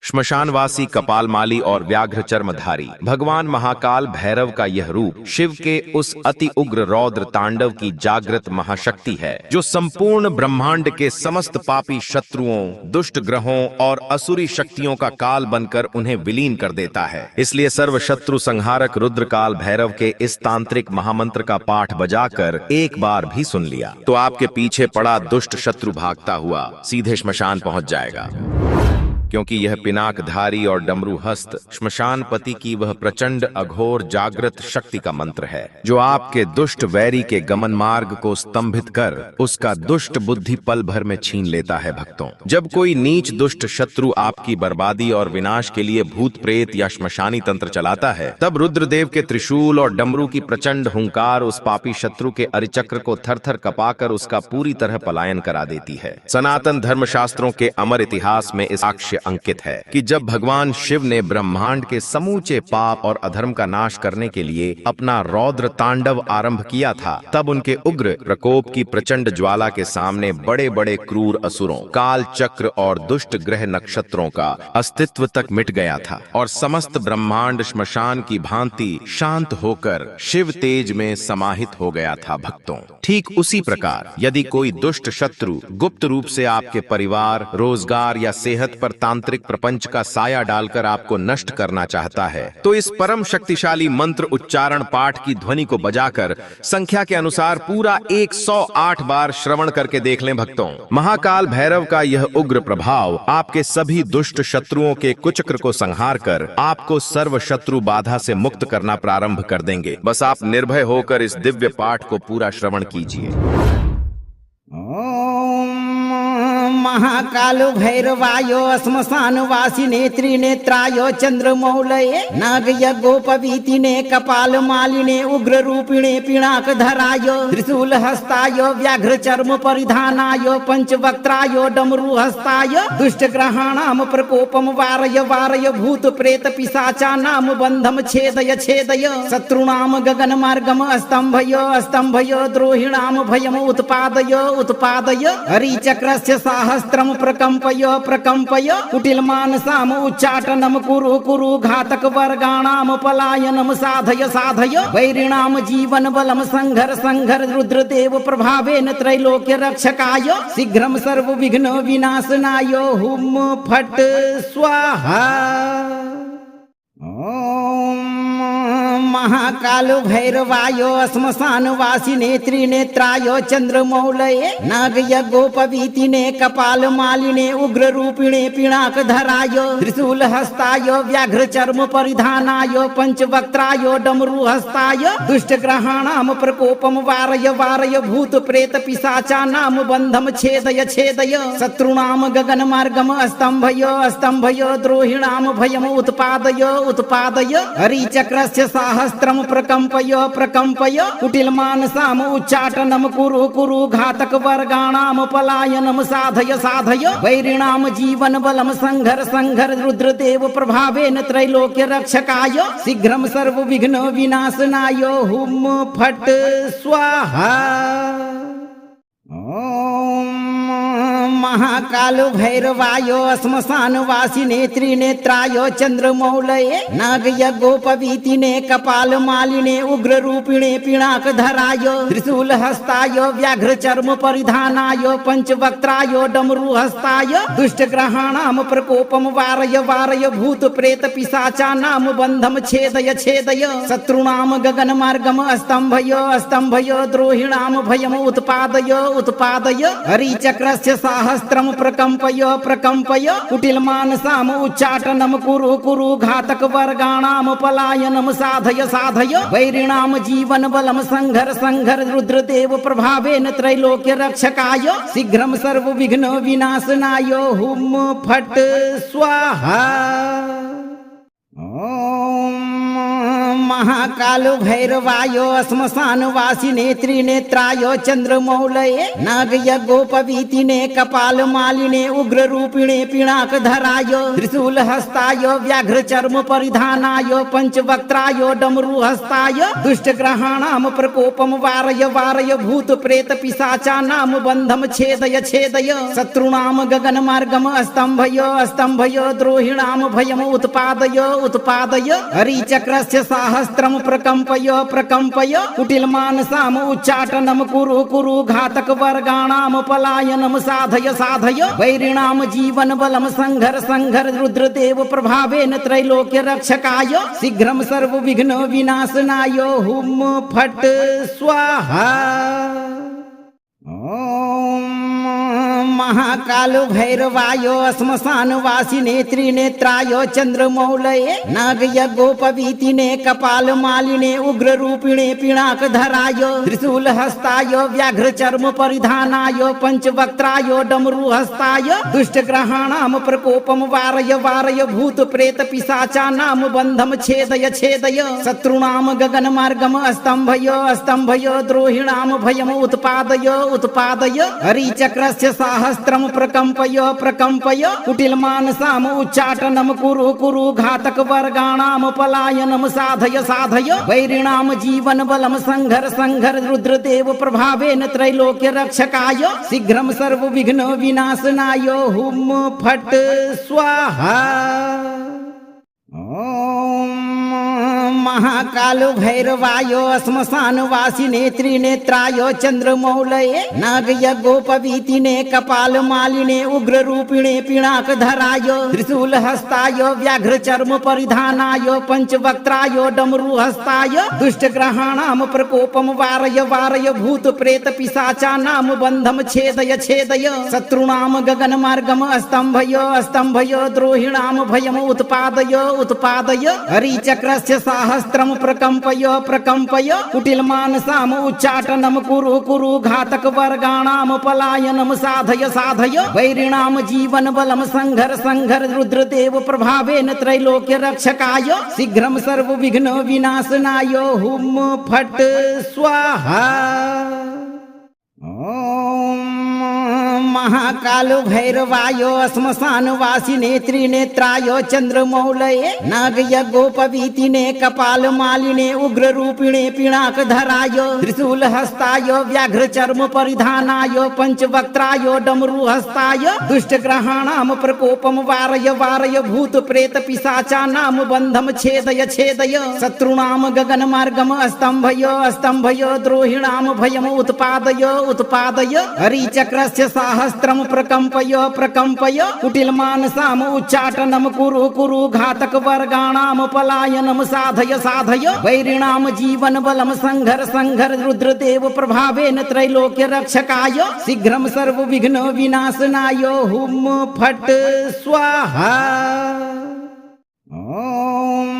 श्मशानवासी कपालमाली और व्याघ्र चर्मधारी भगवान महाकाल भैरव का यह रूप शिव के उस अति उग्र रौद्र तांडव की जागृत महाशक्ति है जो संपूर्ण ब्रह्मांड के समस्त पापी शत्रुओं, दुष्ट ग्रहों और असुरी शक्तियों का काल बनकर उन्हें विलीन कर देता है। इसलिए सर्व शत्रु संहारक रुद्रकाल भैरव के इस तांत्रिक महामंत्र का पाठ बजाकर एक बार भी सुन लिया तो आपके पीछे पड़ा दुष्ट शत्रु भागता हुआ सीधे श्मशान पहुंच जाएगा, क्योंकि यह पिनाकधारी और डमरू हस्त श्मशानपति की वह प्रचंड अघोर जागृत शक्ति का मंत्र है जो आपके दुष्ट वैरी के गमन मार्ग को स्तंभित कर उसका दुष्ट बुद्धि पल भर में छीन लेता है। भक्तों, जब कोई नीच दुष्ट शत्रु आपकी बर्बादी और विनाश के लिए भूत प्रेत या श्मशानी तंत्र चलाता है, तब रुद्रदेव के त्रिशूल और डमरू की प्रचंड हुंकार उस पापी शत्रु के अरिचक्र को थर थर कपाकर उसका पूरी तरह पलायन करा देती है। सनातन धर्मशास्त्रों के अमर इतिहास में इस साक्ष्य अंकित है कि जब भगवान शिव ने ब्रह्मांड के समूचे पाप और अधर्म का नाश करने के लिए अपना रौद्र तांडव आरंभ किया था, तब उनके उग्र प्रकोप की प्रचंड ज्वाला के सामने बड़े बड़े क्रूर असुरों, काल चक्र और दुष्ट ग्रह नक्षत्रों का अस्तित्व तक मिट गया था और समस्त ब्रह्मांड श्मशान की भांति शांत होकर शिव तेज में समाहित हो गया था। भक्तों, ठीक उसी प्रकार यदि कोई दुष्ट शत्रु गुप्त रूप से आपके परिवार, रोजगार या सेहत पर तांत्रिक प्रपंच का साया डालकर आपको नष्ट करना चाहता है, तो इस परम शक्तिशाली मंत्र उच्चारण पाठ की ध्वनि को बजाकर संख्या के अनुसार पूरा 108 बार श्रवण करके देख लें। भक्तों, महाकाल भैरव का यह उग्र प्रभाव आपके सभी दुष्ट शत्रुओं के कुचक्र को संहार कर आपको सर्व शत्रु बाधा से मुक्त करना प्रारंभ कर देंगे। बस आप निर्भय होकर इस दिव्य पाठ को पूरा श्रवण कीजिए। महाकाल भैरवायो श्मशान वासी नेत्री नेत्रायो चंद्रमौलये नागयज्ञोपवीतिने कपाल मालिने उग्र रूपिणे पिनाक धरायो त्रिशूल हस्तायो व्याघ्र चर्म परिधानायो पंचवक्त्रायो डमरू हस्तायो दुष्ट ग्रहाणाम प्रकोपम वारय वारय भूत प्रेत पिशाचानाम बंधम छेदय छेदय शत्रुणाम गगन मार्गम अस्तंभयो अस्तंभयो द्रोहिणाम भयम उत्पादय उत्पादय हरिचक्रस्य सहस्त्रम प्रकंपय प्रकंपय कुटिल मानसाम उच्चाटनम कुरु कुरु घातक वर्गाणाम पलायनम साधय साधय वैरिणाम जीवन बलम संघर संघर रुद्रदेव प्रभावेन त्रैलोक्य रक्षकाय शीघ्रम सर्व विघ्न विनाशनाय हुम फट स्वाहा। महाकाल भैरवायो श्मशान वासी नेत्री नेत्रायो चंद्रमौलये नागयज्ञोपवीतिने कपाल मालिने उग्र रूपिणे पिनाक धरायो त्रिशूल हस्तायो व्याघ्र चर्म परिधानायो पंचवक्त्रायो डमरू हस्तायो दुष्ट ग्रहाणाम प्रकोपम वारय वारय भूत प्रेत पिशाचानाम बंधम छेदय छेदय शत्रुणाम गगन मार्गम अस्तंभयो अस्तंभयो द्रोहिणाम भयम उत्पादय उत्पादय हरिचक्रस्य सहस्त्रम प्रकंपय प्रकंपय कुटिल मानसाम उच्चाटनम कुरु कुरु घातक वर्गाणाम पलायनम साधय साधय वैरिणाम जीवन बलम संघर संघर रुद्रदेव प्रभावेन त्रैलोक्य रक्षकाय शीघ्रम सर्व विघ्न विनाशनाय हुम फट स्वाहा। महाकाल भैरवायो श्मशान वासी नेत्री नेत्रायो चंद्रमौलये नागयज्ञोपवीतिने कपाल मालिने उग्र रूपिणे पिनाक धरायो त्रिशूल हस्तायो व्याघ्र चर्म परिधानायो पंचवक्त्रायो डमरू हस्तायो दुष्ट ग्रहाणाम प्रकोपम वारय वारय भूत प्रेत पिशाचानाम बंधम छेदय छेदय शत्रुणाम गगन मार्गम अस्तंभयो अस्तंभयो द्रोहिणाम भयम उत्पादय उत्पादय हरिचक्रस्य सहस्त्रम प्रकंपय प्रकंपय कुटिल मानसाम उच्चाटनम कुरु कुरु घातक वर्गाणाम पलायनम साधय साधय वैरिणाम जीवन बलम संघर संघर रुद्रदेव प्रभावेन त्रैलोक्य रक्षकाय शीघ्रम सर्व विघ्न विनाशनाय हुम फट स्वाहा। महाकालो भैरवायो श्मशानवासिने त्रिनेत्रायो चंद्रमौलये नागयज्ञोपवीतिने कपालमालिने उग्ररूपिणे पिनाकधरायो त्रिशूलहस्तायो व्याघ्रचर्म परिधानायो पंचवक्त्रायो डमरुहस्ताय दुष्टग्रहाणां प्रकोपं वारय वारय भूत प्रेत पिशाचानां बन्धं छेदय छेदय शत्रूणां गगनमार्गम् स्तम्भय स्तम्भय द्रोहिणां भयम् उत्पादय उत्पादय हरिचक्रस्य सहस्त्रं प्रकम्पय प्रकम्पय कुटिलमानसाम् उच्चाटनं कुरु कुरु घातकवर्गाणां पलायनं साधय साधय वैरिणां जीवनबलं संघर संघर रुद्रदेव प्रभावेन त्रैलोक्य रक्षकाय शीघ्रं सर्वविघ्न विनाशनाय हुम फट स्वाहा। ओम महाकालो भैरवायो श्मशानवासिने त्रिनेत्रायो चंद्रमौलये नागयज्ञोपवीतिने कपालमालिने उग्ररूपिणे पिनाकधरायो त्रिशूलहस्तायो व्याघ्रचर्म परिधानायो पंचवक्त्रायो डमरुहस्ताय दुष्टग्रहाणां प्रकोपं वारय वारय भूत प्रेत पिशाचानां बन्धं छेदय छेदय शत्रूणां गगनमार्गम् स्तम्भय स्तम्भय द्रोहिणां भयम् उत्पादय उत्पादय हरिचक्रस्य सहस्त्रं प्रकम्पय प्रकम्पय कुटिलमानसाम् उच्चाटनं कुरु कुरु घातकवर्गाणां पलायनं साधय साधय वैरिणां जीवनबलं संघर संघर रुद्रदेव प्रभावेन त्रैलोक्य रक्षकाय शीघ्रं सर्वविघ्न विनाशनाय हुम फट स्वाहा। ओम महाकालो भैरवायो श्मशानवासिने त्रिनेत्रायो चंद्रमौलये नागयज्ञोपवीतिने कपालमालिने उग्ररूपिणे पिनाकधरायो त्रिशूलहस्तायो व्याघ्रचर्म परिधानायो पंचवक्त्रायो डमरुहस्ताय दुष्टग्रहाणां प्रकोपं वारय वारय भूत प्रेत पिशाचानां बन्धं छेदय छेदय शत्रूणां गगनमार्गम् स्तम्भय स्तम्भय द्रोहिणां भयम् उत्पादय उत्पादय हरिचक्रस्य सहस्त्रं प्रकम्पय प्रकम्पय कुटिलमानसाम् उच्चाटनं कुरु कुरु घातकवर्गाणां पलायनं साधय साधय वैरिणां जीवनबलं संघर संघर रुद्रदेव प्रभावेन त्रैलोक्य रक्षकाय शीघ्रं सर्वविघ्न विनाशनाय हुम फट स्वाहा। ओम महाकालो भैरवायो श्मशानवासिने त्रिनेत्रायो चंद्रमौलये नागयज्ञोपवीतिने कपालमालिने उग्ररूपिणे पिनाकधरायो त्रिशूलहस्तायो व्याघ्रचर्म परिधानायो पंचवक्त्रायो डमरुहस्ताय दुष्टग्रहाणां प्रकोपं वारय वारय भूत प्रेत पिशाचानां बन्धं छेदय छेदय शत्रूणां गगनमार्गम् स्तम्भय स्तम्भय द्रोहिणां भयम् उत्पादय उत्पादय हरिचक्रस्य सहस्त्रं प्रकम्पय प्रकम्पय कुटिलमानसाम् उच्चाटनं कुरु कुरु घातकवर्गाणां पलायनं साधय साधय वैरिणां जीवनबलं संघर संघर रुद्रदेव प्रभावेन त्रैलोक्य रक्षकाय शीघ्रं सर्वविघ्न विनाशनाय हुम फट स्वाहा। ओम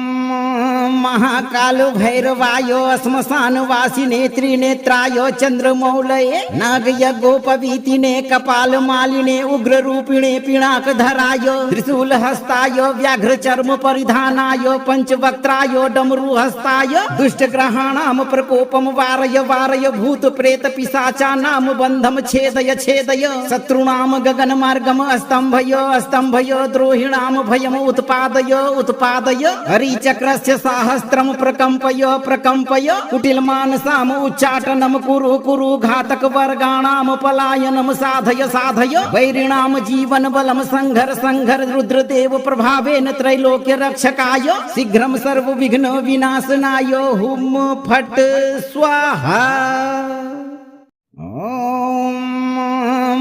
महाकालो भैरवायो श्मशानवासिने त्रिनेत्रायो चंद्रमौलये नागयज्ञोपवीतिने कपालमालिने उग्ररूपिणे पिनाकधरायो त्रिशूलहस्तायो व्याघ्रचर्म परिधानायो पंचवक्त्रायो डमरुहस्ताय दुष्टग्रहाणां प्रकोपं वारय वारय भूत प्रेत पिशाचानां बन्धं छेदय छेदय शत्रूणां गगनमार्गम् स्तम्भय स्तम्भय द्रोहिणां भयम् उत्पादय उत्पादय हरिचक्रस्य सहस्त्रं प्रकम्पय प्रकम्पय कुटिलमानसाम् उच्चाटनं कुरु कुरु घातकवर्गाणां पलायनं साधय साधय वैरिणां जीवनबलं संघर संघर रुद्रदेव प्रभावेन त्रैलोक्य रक्षकाय शीघ्रं सर्वविघ्न विनाशनाय हुम फट स्वाहा। ओम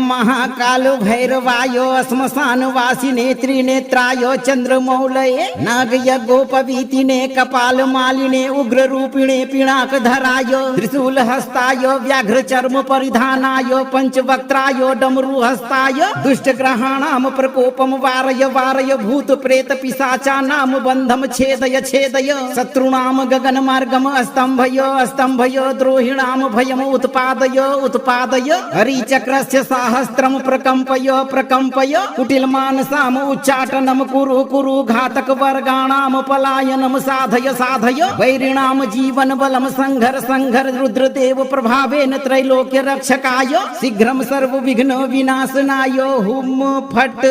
महाकालो भैरवायो श्मशानवासिने त्रिनेत्रायो चंद्रमौलये नागयज्ञोपवीतिने कपालमालिने उग्ररूपिणे पिनाकधरायो त्रिशूलहस्तायो व्याघ्रचर्म परिधानायो पंचवक्त्रायो डमरुहस्ताय दुष्टग्रहाणां प्रकोपं वारय वारय भूत प्रेत पिशाचानां बन्धं छेदय छेदय शत्रूणां गगनमार्गम् स्तम्भय स्तम्भय द्रोहिणां भयम् उत्पादय उत्पादय हरिचक्रस्य सहस्त्रं सहस्त्रम प्रकम्पय प्रकम्पय कुटिल मानसाम उच्चाटनम कुरु कुरु घातक वर्गाणाम पलायनम साधय साधय वैरिणाम जीवन बलम संघर संघर रुद्रदेव प्रभावेन त्रैलोक्य रक्षकाय शीघ्रम सर्व विघ्न विनाशनाय हुम फट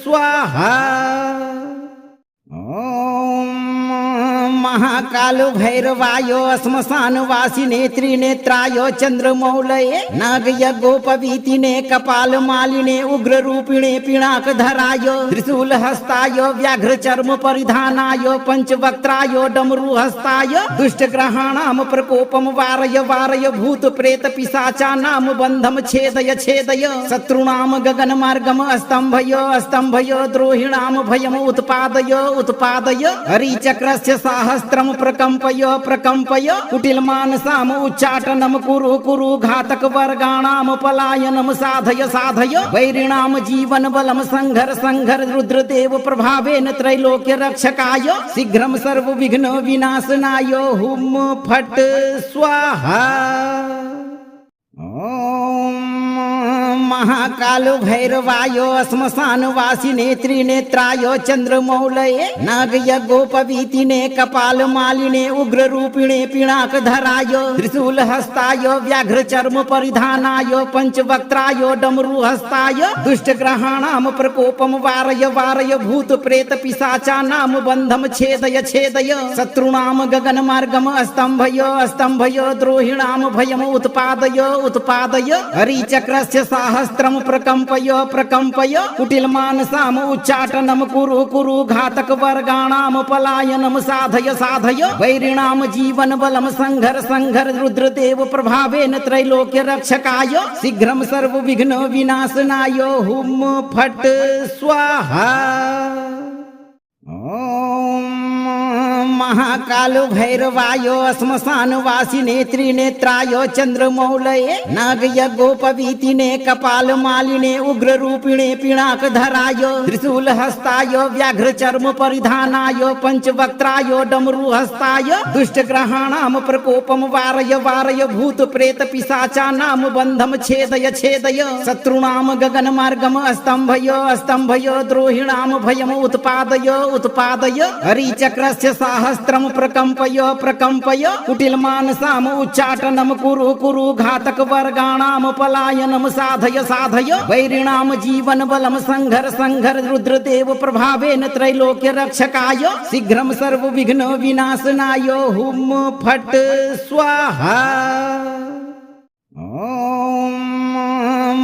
स्वाहा। ओम महाकाल भैरवाय श्मशान वासिने त्रिनेत्राय चंद्रमौलये नागयज्ञोपवीतिने कपाल मालिने उग्र रूपिणे पिनाक धराय त्रिशूल हस्ताय व्याघ्र चर्म परिधानाय पंचवक्त्राय डमरू हस्ताय दुष्ट ग्रहाणाम प्रकोपम वारय वारय भूत प्रेत पिशाचानाम बंधम छेदय छेदय शत्रुणाम गगन मार्गम स्तंभय स्तंभय द्रोहिणाम भयम उत्पादय उत्पादय हरिचक्रस्य सहस्त्रम प्रकम्पय प्रकम्पय कुटिल मानसाम उच्चाटनम कुरु कुरु घातक वर्गाणाम पलायनम साधय साधय वैरिणाम जीवन बलम संघर संघर रुद्रदेव प्रभावेन त्रैलोक्य रक्षकाय शीघ्रम सर्व विघ्न विनाशनाय हुम फट स्वाहा। ओम महाकाल भैरवाय श्मशान वासिने त्रिनेत्राय चंद्रमौलये नागयज्ञोपवीतिने कपाल मालिने उग्र रूपिणे पिनाक धराय त्रिशूल हस्ताय व्याघ्र चर्म परिधानाय पंचवक्त्राय डमरू हस्ताय दुष्ट ग्रहाणाम प्रकोपम वारय वारय भूत प्रेत पिशाचानाम बंधम छेदय छेदय शत्रुणाम गगन मार्गम स्तंभय स्तंभय द्रोहिणाम भयम उत्पादय उत्पादय हरिचक्रस्य सहस्त्रम प्रकम्पय प्रकम्पय कुटिल मानसाम उच्चाटनम कुरु कुरु घातक वर्गाणाम पलायनम साधय साधय वैरिणाम जीवन बलम संघर संघर रुद्रदेव प्रभावेन त्रैलोक्य रक्षकाय शीघ्रम सर्व विघ्न विनाशनाय हुम फट स्वाहा। ओम महाकाल भैरवाय श्मशान वासिने त्रिनेत्राय चंद्रमौलये नागयज्ञोपवीतिने कपाल मालिने उग्र रूपिणे पिनाक धराय त्रिशूल हस्ताय व्याघ्र चर्म परिधानाय पंचवक्त्राय डमरू हस्ताय दुष्ट ग्रहाणाम प्रकोपम वारय वारय भूत प्रेत पिशाचानाम बंधम छेदय छेदय शत्रुणाम गगन मार्गम स्तंभय स्तंभय द्रोहिणाम भयम उत्पादय उत्पादय हरिचक्रस्य सहस्त्रम प्रकम्पय प्रकम्पय कुटिल मानसाम उच्चाटनम कुरु कुरु घातक वर्गाणाम पलायनम साधय साधय वैरिणाम जीवन बलम संघर संघर रुद्रदेव प्रभावेन त्रैलोक्य रक्षकाय शीघ्रम सर्व विघ्न विनाशनाय हुम फट स्वाहा। ओम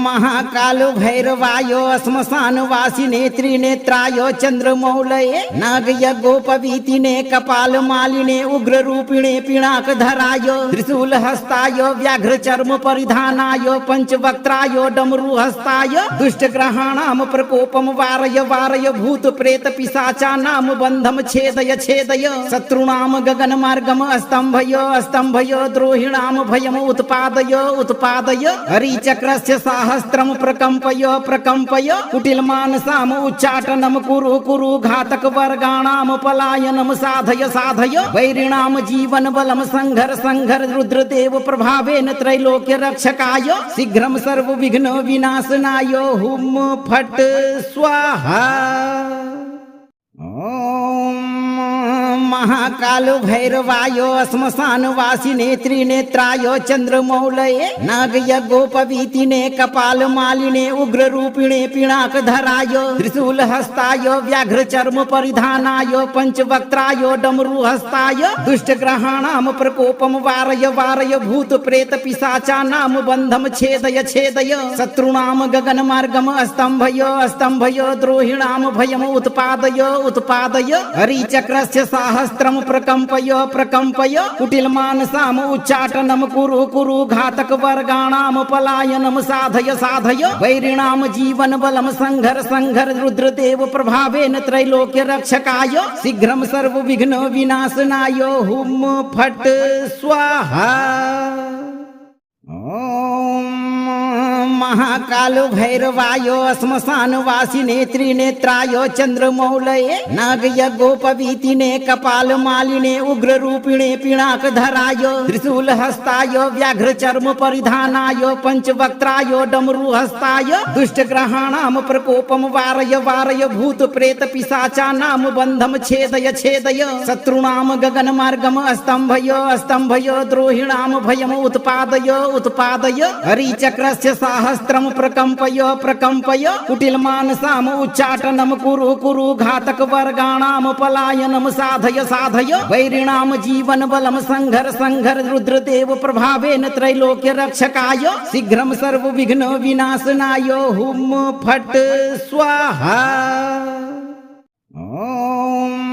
महाकाल भैरवाय श्मशान वासिने त्रिनेत्राय चंद्रमौलये नागयज्ञोपवीतिने कपाल मालिने उग्र रूपिणे पिनाक धराय त्रिशूल हस्ताय व्याघ्र चर्म परिधानाय पंचवक्त्राय डमरू हस्ताय दुष्ट ग्रहाणाम प्रकोपम वारय वारय भूत प्रेत पिशाचानाम बंधम छेदय छेदय शत्रुणाम गगन मार्गम स्तंभय स्तंभय द्रोहिणाम भयम उत्पादय उत्पादय हरिचक्रस्य सहस्त्रम प्रकम्पय प्रकम्पय कुटिल मानसाम उच्चाटनम कुरु कुरु घातक वर्गाणाम पलायनम साधय साधय वैरिणाम जीवन बलम संघर संघर रुद्रदेव प्रभावेन त्रैलोक्य रक्षकाय शीघ्रम सर्व विघ्न विनाशनाय हुम फट स्वाहा। ओम महाकाल भैरवाय श्मशान वासिने त्रिनेत्राय चंद्रमौलये नागयज्ञोपवीतिने कपाल मालिने उग्र रूपिणे पिनाक धराय त्रिशूल हस्ताय व्याघ्र चर्म परिधानाय पंचवक्त्राय डमरू हस्ताय दुष्ट ग्रहाणाम प्रकोपम वारय वारय भूत प्रेत पिशाचानाम बंधम छेदय छेदय शत्रुणाम गगन मार्गम स्तंभय स्तंभय द्रोहिणाम भयम उत्पादय उत्पादय हरिचक्रस्य सहस्त्रम प्रकम्पय प्रकम्पय कुटिल मानसाम उच्चाटनम कुरु कुरु घातक वर्गाणाम पलायनम साधय साधय वैरिणाम जीवन बलम संघर संघर रुद्रदेव प्रभावेन त्रैलोक्य रक्षकाय शीघ्रम सर्व विघ्न विनाशनाय हुम फट स्वाहा। ओम महाकालो भैरवायो श्मशानवासिने त्रिनेत्रायो चंद्रमौलये नागयज्ञोपवीतिने कपालमालिने उग्ररूपिणे पिनाकधरायो त्रिशूलहस्तायो व्याघ्रचर्म परिधानायो पंचवक्त्रायो डमरुहस्ताय दुष्टग्रहाणां प्रकोपम वारय वारय भूत प्रेत पिशाचानां बन्धम छेदय छेदय शत्रूणां गगनमार्गम स्तम्भय द्रोहिणां भयम उत्पादय उत्पादय हरिचक्रस्य साहस्त्रम प्रकम्पय प्रकम्पय कुटिलमानसाम उच्चाटनं कुरु कुरु घातक वर्गाणां पलायनं साधय साधय वैरिणां जीवन बलम संघर संघर रुद्रदेव प्रभावेन त्रैलोक्य रक्षकाय शीघ्रं सर्व विघ्न विनाशनाय हुम फट स्वाहा। ओम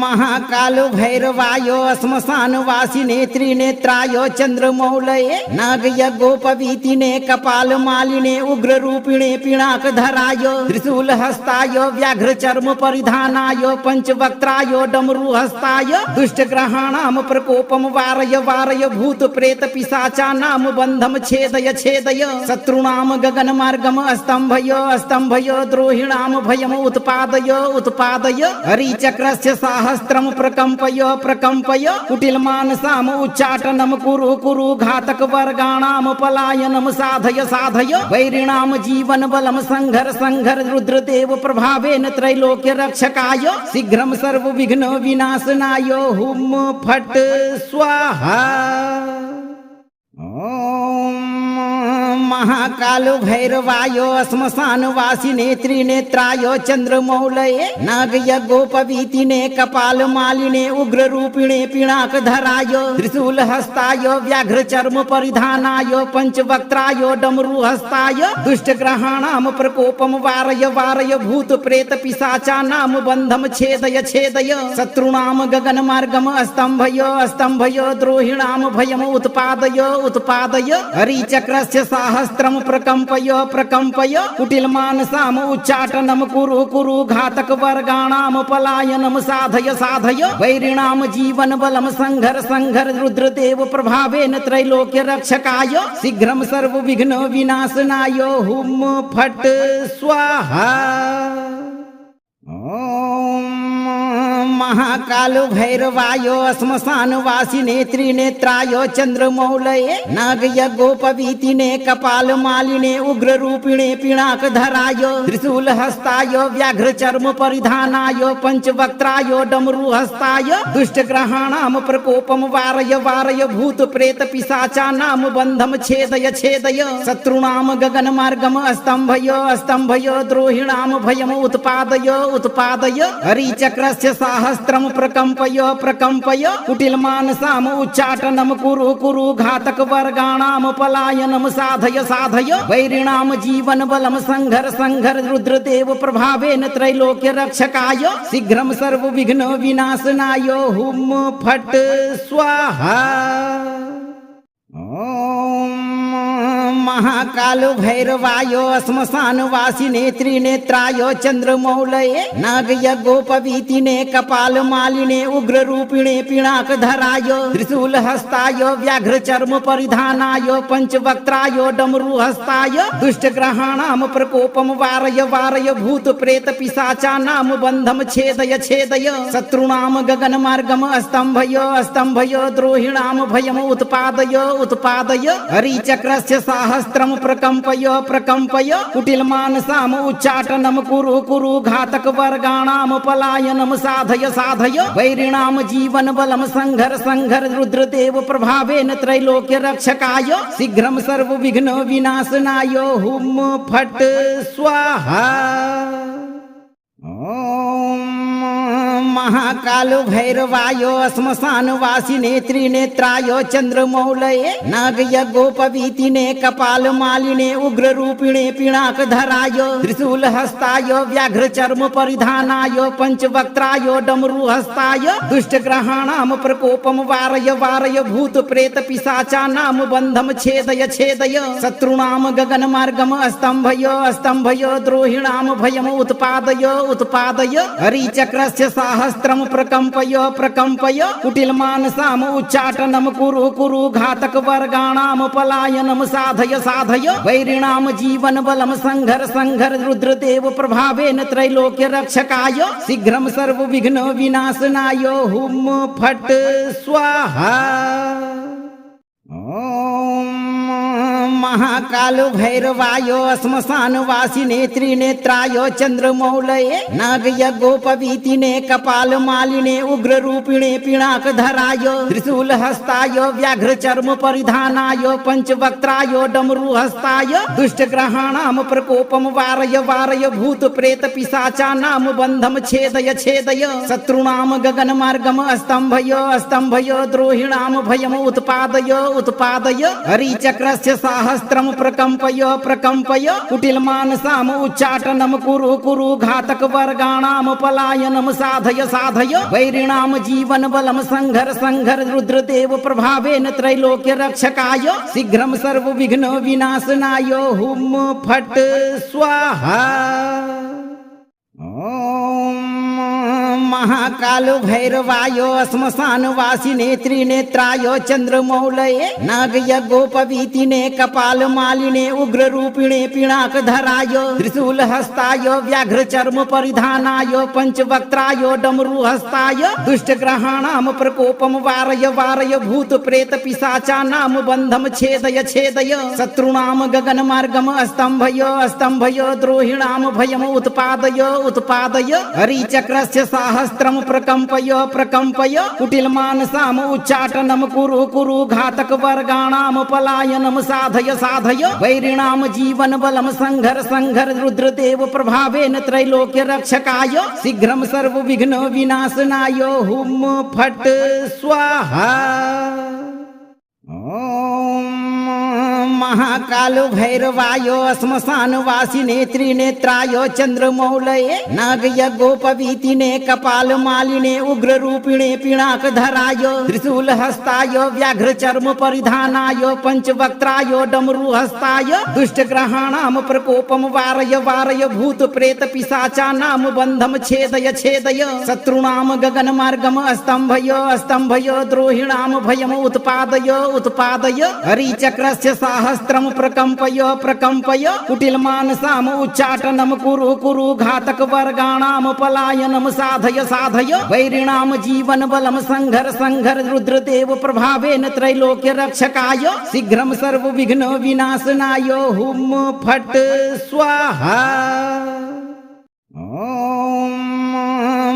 महाकालो भैरवायो श्मशानवासिने त्रिनेत्रायो चंद्रमौलये नागयज्ञोपवीतिने कपालमालिने उग्ररूपिणे पिनाकधरायो त्रिशूलहस्तायो व्याघ्रचर्म परिधानायो पंचवक्त्रायो डमरुहस्ताय दुष्टग्रहाणां प्रकोपम वारय वारय भूत प्रेत पिशाचानां बन्धम छेदय छेदय शत्रूणां गगनमार्गम स्तम्भय द्रोहिणां भयम उत्पादय उत्पादय हरिचक्रस्य साहस्त्रम प्रकम्पय प्रकम्पय कुटिलमानसाम उच्चाटनं कुरु कुरु घातक वर्गाणां पलायनं साधय साधय वैरिणां जीवन बलम संघर संघर रुद्रदेव प्रभावेन त्रैलोक्य रक्षकाय शीघ्रं सर्व विघ्न विनाशनाय हुम फट स्वाहा। ओम महाकालो भैरवायो श्मशानवासिने त्रिनेत्रायो चंद्रमौलये नागयज्ञोपवीतिने कपालमालिने उग्ररूपिणे पिनाकधरायो त्रिशूलहस्तायो व्याघ्रचर्म परिधानायो पंचवक्त्रायो डमरुहस्ताय दुष्टग्रहाणां प्रकोपम वारय वारय भूत प्रेत पिशाचानां बन्धम छेदय छेदय शत्रूणां गगनमार्गम स्तम्भय द्रोहिणां भयम उत्पादय उत्पादय हरिचक्रस्य साहस्त्रम प्रकम्पय प्रकम्पय कुटिलमानसाम उच्चाटनं कुरु कुरु घातक वर्गाणां पलायनं साधय साधय वैरिणां जीवन बलम संघर संघर रुद्रदेव प्रभावेन त्रैलोक्य रक्षकाय शीघ्रं सर्व विघ्न विनाशनाय हुम फट स्वाहा। ओम महाकालो भैरवायो श्मशानवासिने त्रिनेत्रायो चंद्रमौलये नागयज्ञोपवीतिने कपालमालिने उग्ररूपिणे पिनाकधरायो त्रिशूलहस्तायो व्याघ्रचर्म परिधानायो पंचवक्त्रायो डमरुहस्ताय दुष्टग्रहाणां प्रकोपम वारय वारय भूत प्रेत पिशाचानां बन्धम छेदय छेदय शत्रूणां गगनमार्गम स्तम्भय द्रोहिणां भयम उत्पादय उत्पादय हरिचक्रस्य साहस्त्रम प्रकम्पय प्रकम्पय कुटिलमानसाम उच्चाटनं कुरु कुरु घातक वर्गाणां पलायनं साधय साधय वैरिणां जीवन बलम संघर संघर रुद्रदेव प्रभावेन त्रैलोक्य रक्षकाय शीघ्रं सर्व विघ्न विनाशनाय हुम फट स्वाहा। ओम महाकालो भैरवायो श्मशानवासिने त्रिनेत्रायो चंद्रमौलये नागयज्ञोपवीतिने कपालमालिने उग्ररूपिणे पिनाकधरायो त्रिशूलहस्तायो व्याघ्रचर्म परिधानायो पंचवक्त्रायो डमरुहस्ताय दुष्टग्रहाणां प्रकोपम वारय वारय भूत प्रेत पिशाचानां बन्धम छेदय छेदय शत्रूणां गगनमार्गम स्तम्भय द्रोहिणां भयम उत्पादय उत्पादय हरिचक्रस्य साहस्त्रम प्रकम्पय प्रकम्पय कुटिलमानसाम उच्चाटनं कुरु कुरु घातक वर्गाणां पलायनं साधय साधय वैरिणां जीवन बलम संघर संघर रुद्रदेव प्रभावेन त्रैलोक्य रक्षकाय शीघ्रं सर्व विघ्न विनाशनाय हुम फट स्वाहा। ओम महाकालो भैरवायो श्मशानवासिने त्रिनेत्रायो चंद्रमौलये नागयज्ञोपवीतिने कपालमालिने उग्ररूपिणे पिनाकधरायो त्रिशूलहस्तायो व्याघ्रचर्म परिधानायो पंचवक्त्रायो डमरुहस्ताय दुष्टग्रहाणां प्रकोपम वारय वारय भूत प्रेत पिशाचानां बन्धम छेदय छेदय शत्रूणां गगनमार्गम स्तम्भय द्रोहिणां भयम उत्पादय उत्पादय हरिचक्रस्य साहस्त्रम सहस्त्रम प्रकम्पय प्रकम्पय कुटिल मानसाम उच्चाटनम कुरु कुरु घातक वर्गाणाम पलायनम साधय साधय वैरिणाम जीवन बलम संघर संघर रुद्रदेव प्रभावेन त्रैलोक्य रक्षकाय शीघ्रम सर्व विघ्न विनाशनाय हुम फट स्वाहा। ओम महाकालो भैरवायो श्मशान वासिने त्रिनेत्रायो चंद्रमौलये नागयज्ञोपवीतिने कपाल मालिने उग्र रूपिणे पिनाक धरायो त्रिशूल हस्तायो व्याघ्र चर्म परिधानायो पंचवक्त्रायो डमरू हस्ताय दुष्ट ग्रहाणाम प्रकोपम वारय वारय भूत प्रेत पिशाचा नाम बंधम छेदय छेदय शत्रुणाम गगन मार्गम स्तंभयो स्तंभयो द्रोहिणाम भयम उत्पादय उत्पादय हरिचक्रस्य सहस्त्रम प्रकम्पय प्रकम्पय कुटिल मानसाम उच्चाटनम कुरु कुरु घातक वर्गाणाम पलायनम साधय साधय वैरिणाम जीवन बलम संघर संघर रुद्रदेव प्रभावेन त्रैलोक्य रक्षकाय शीघ्रम सर्व विघ्न विनाशनाय हुम फट स्वाहा। ओम महाकालो भैरवायो श्मशान वासिने त्रिनेत्रायो चंद्रमौलये नागयज्ञोपवीतिने कपाल मालिने उग्र रूपिणे पिनाक धरायो त्रिशूल हस्तायो व्याघ्र चर्म परिधानायो पंचवक्त्रायो डमरू हस्ताय दुष्ट ग्रहाणाम प्रकोपम वारय वारय भूत प्रेत पिशाचा नाम बंधम छेदय छेदय शत्रुणाम गगन मार्गम स्तंभयो स्तंभयो द्रोहिणाम भयम उत्पादय उत्पादय हरिचक्रस्य सहस्त्रम प्रकम्पय प्रकम्पय कुटिल मानसाम उच्चाटनम कुरु कुरु घातक वर्गाणाम पलायनम साधय साधय वैरिणाम जीवन बलम संघर संघर रुद्रदेव प्रभावेन त्रैलोक्य रक्षकाय शीघ्रम सर्व विघ्न विनाशनाय हुम फट स्वाहा। ओम महाकालो भैरवायो श्मशान वासिने त्रिनेत्रायो चंद्रमौलये नागयज्ञोपवीतिने कपाल मालिने उग्र रूपिणे पिनाक धरायो त्रिशूल हस्तायो व्याघ्र चर्म परिधानायो पंचवक्त्रायो डमरू हस्ताय दुष्ट ग्रहाणाम प्रकोपम वारय वारय भूत प्रेत पिशाचा नाम बंधम छेदय छेदय शत्रुणाम गगन मार्गम स्तंभयो स्तंभयो द्रोहिणाम भयम उत्पादय उत्पादय हरिचक्रस्य सहस्त्रम प्रकम्पय प्रकम्पय कुटिल मानसाम उच्चाटनम कुरु कुरु घातक वर्गाणाम पलायनम साधय साधय वैरिणाम जीवन बलम संघर संघर रुद्रदेव प्रभावेन त्रैलोक्य रक्षकाय शीघ्रम सर्व विघ्न विनाशनाय हुम फट स्वाहा। ओम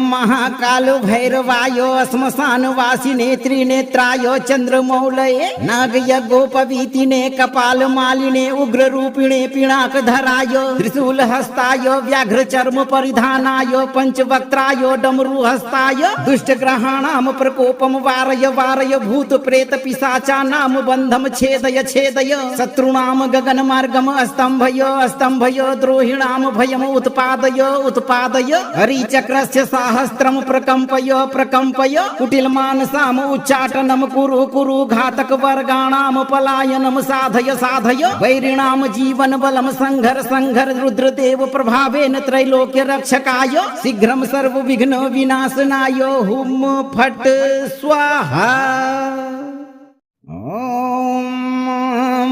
महाकालो भैरवायो श्मशान वासिने त्रिनेत्रायो चंद्रमौलये नागयज्ञोपवीतिने कपाल मालिने उग्र रूपिणे पिनाक धरायो त्रिशूल हस्तायो व्याघ्र चर्म परिधानायो पंचवक्त्रायो डमरू हस्ताय दुष्ट ग्रहाणाम प्रकोपम वारय वारय भूत प्रेत पिशाचा नाम बंधम छेदय छेदय शत्रुणाम गगन मार्गम स्तंभयो स्तंभयो द्रोहिणाम भयम उत्पादय उत्पादय हरिचक्रस्य सहस्त्रम प्रकम्पय प्रकम्पय कुटिल मानसाम उच्चाटनम कुरु कुरु घातक वर्गाणाम पलायनम साधय साधय वैरिणाम जीवन बलम संघर संघर रुद्रदेव प्रभावेन त्रैलोक्य रक्षकाय शीघ्रम सर्व विघ्न विनाशनाय हुम फट स्वाहा। ओम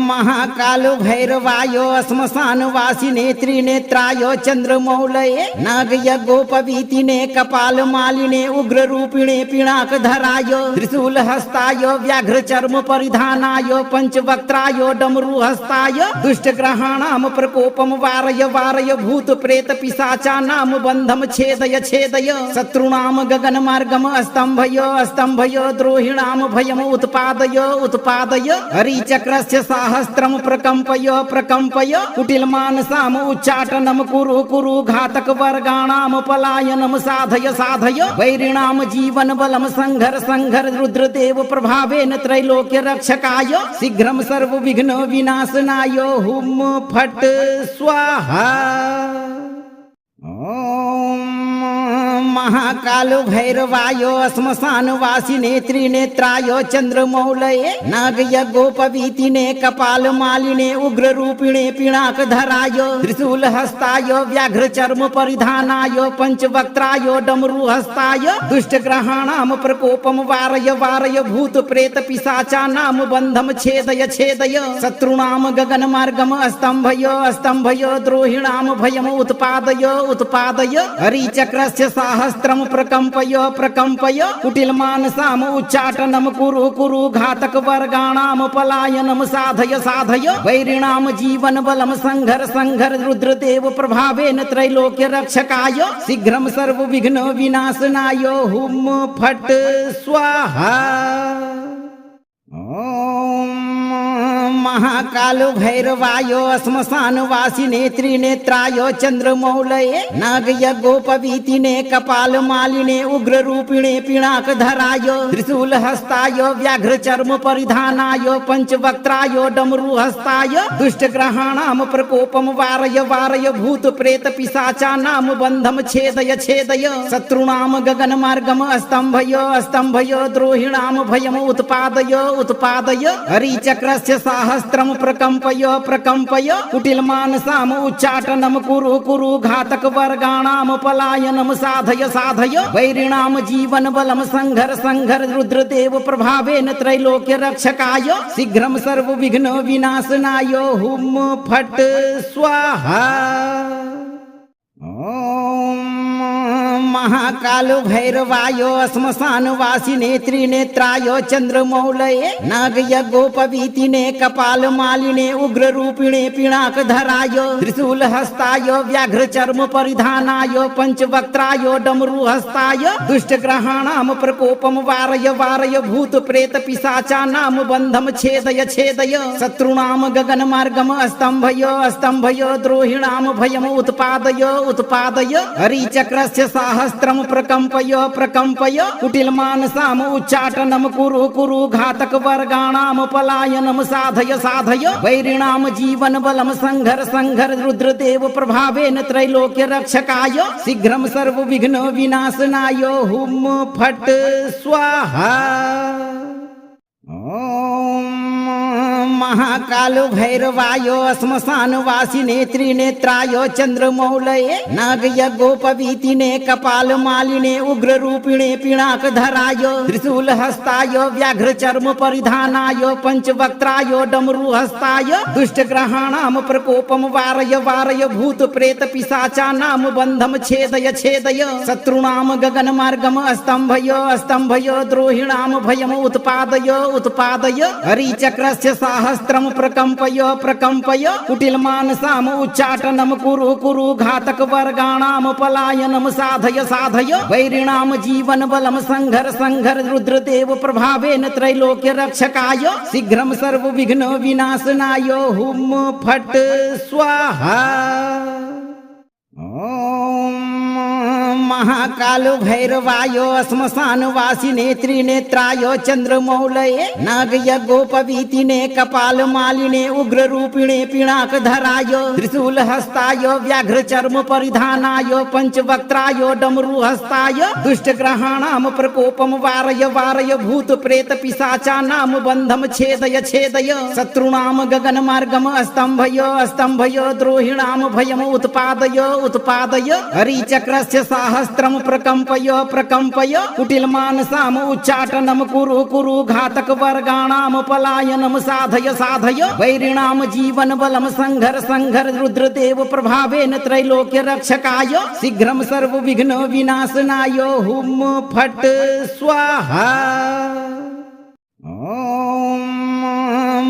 महाकालो भैरवायो श्मशान वासिने त्रिनेत्रायो चंद्रमौलये नागयज्ञोपवीतिने कपाल मालिने उग्र रूपिणे पिनाक धरायो त्रिशूल हस्तायो व्याघ्र चर्म परिधानायो पंचवक्त्रायो डमरू हस्ताय दुष्ट ग्रहाणाम प्रकोपम वारय वारय भूत प्रेत पिशाचा नाम बंधम छेदय छेदय शत्रुणाम गगन मार्गम स्तंभयो स्तंभयो द्रोहिणाम भयम उत्पादय उत्पादय हरिचक्रस्य सहस्त्रम प्रकम्पय प्रकम्पय कुटिल मानसाम उच्चाटनम कुरु कुरु घातक वर्गाणाम पलायनम साधय साधय वैरिणाम जीवन बलम संघर संघर रुद्रदेव प्रभावेन त्रैलोक्य रक्षकाय शीघ्रम सर्व विघ्न विनाशनाय हुम फट स्वाहा। ओम महाकालो भैरवायो श्मशानवासिने त्रिनेत्रायो चंद्रमौलये नागयज्ञोपवीतिने कपालमालिने उग्ररूपिणे पिनाकधरायो त्रिशूलहस्तायो व्याघ्रचर्म परिधानाय पंचवक्त्रायो डमरुहस्ताय दुष्टग्रहाणां प्रकोपं वारय वारय भूत प्रेत पिशाचानां बन्धं छेदय छेदय शत्रूणां गगनमार्गम् स्तम्भय स्तम्भय द्रोहिणां भयम् उत्पादय उत्पादय हरिचक्रस्य सहस्त्रं प्रकम्पय प्रकम्पय कुटिलमानसाम् उच्चाटनं कुरु कुरु घातकवर्गाणां पलायनं साधय साधय वैरिणां जीवनबलं संघर संघर रुद्रदेव प्रभावेन त्रैलोक्य रक्षकाय शीघ्रं सर्वविघ्न विनाशनाय हुम फट स्वाहा। ओम महाकालो भैरवायो श्मशानवासिने त्रिनेत्रायो चंद्रमौलये नागयज्ञोपवीतिने कपालमालिने उग्ररूपिणे पिनाकधराय त्रिशूलहस्ताय व्याघ्रचर्म परिधानाय पंचवक्त्राय डमरुहस्ताय दुष्टग्रहाणां प्रकोपं वारय वारय भूत प्रेत पिशाचानां बन्धं छेदय छेदय शत्रूणां गगनमार्गम् स्तम्भय स्तम्भय द्रोहिणां भयम् उत्पादय उत्पादय हरिचक्रस्य सहस्त्रं प्रकम्पय प्रकम्पय कुटिलमानसाम् उच्चाटनं कुरु कुरु घातकवर्गाणां पलायनं साधय साधय वैरिणां जीवनबलं संघर संघर रुद्रदेव प्रभावेन त्रैलोक्य रक्षकाय शीघ्रं सर्वविघ्न विनाशनाय हुम फट स्वाहा। ओम महाकालो भैरवायो श्मशानवासिने त्रिनेत्रायो चंद्रमौलये नागयज्ञोपवीतिने कपालमालिने उग्ररूपिणे पिनाकधराय त्रिशूलहस्ताय व्याघ्रचर्म परिधानाय पंचवक्त्राय डमरुहस्ताय दुष्टग्रहाणां प्रकोपं वारय वारय भूत प्रेत पिशाचानां बन्धं छेदय छेदय शत्रूणां गगनमार्गम् स्तम्भय स्तम्भय द्रोहिणां भयम् उत्पादय उत्पादय हरिचक्रस्य सहस्त्रं प्रकम्पय प्रकम्पय कुटिलमानसाम् उच्चाटनं कुरु कुरु घातकवर्गाणां पलायनं साधय साधय वैरिणां जीवनबलं संघर संघर रुद्रदेव प्रभावेन त्रैलोक्य रक्षकाय शीघ्रं सर्वविघ्न विनाशनाय हुम फट स्वाहा। ओम महाकालो भैरवायो श्मशानवासिने त्रिनेत्रायो चंद्रमौलये नागयज्ञोपवीतिने कपालमालिने उग्ररूपिणे पिनाकधराय त्रिशूलहस्ताय व्याघ्रचर्म परिधानाय पंचवक्त्राय डमरुहस्ताय दुष्टग्रहाणां प्रकोपं वारय वारय भूत प्रेत पिशाचानां बन्धं छेदय छेदय शत्रूणां गगनमार्गम् स्तम्भय स्तम्भय द्रोहिणां भयम् उत्पादय उत्पादय हरिचक्रस्य सहस्त्रं प्रकम्पय प्रकम्पय कुटिलमानसाम् उच्चाटनं कुरु कुरु घातकवर्गाणां पलायनं साधय साधय वैरिणां जीवनबलं संघर संघर रुद्रदेव प्रभावेन त्रैलोक्य रक्षकाय शीघ्रं सर्वविघ्न विनाशनाय हुम फट स्वाहा। ओम महाकालो भैरवायो श्मशानवासिने त्रिनेत्रायो चंद्रमौलये नागयज्ञोपवीतिने कपालमालिने उग्ररूपिणे पिनाकधराय त्रिशूलहस्ताय व्याघ्रचर्म परिधानाय पंचवक्त्राय डमरुहस्ताय दुष्टग्रहाणां प्रकोपं वारय वारय भूत प्रेत पिशाचानां बन्धं छेदय छेदय शत्रूणां गगनमार्गम् स्तम्भय स्तम्भय द्रोहिणां भयम् उत्पादय उत्पादय हरिचक्रस्य सहस्त्रं प्रकम्पय प्रकम्पय कुटिलमानसाम् उच्चाटनं कुरु कुरु घातकवर्गाणां पलायनं साधय साधय वैरिणां जीवनबलं संघर संघर रुद्रदेव प्रभावेन त्रैलोक्य रक्षकाय शीघ्रं सर्वविघ्न विनाशनाय हुम फट स्वाहा। ओम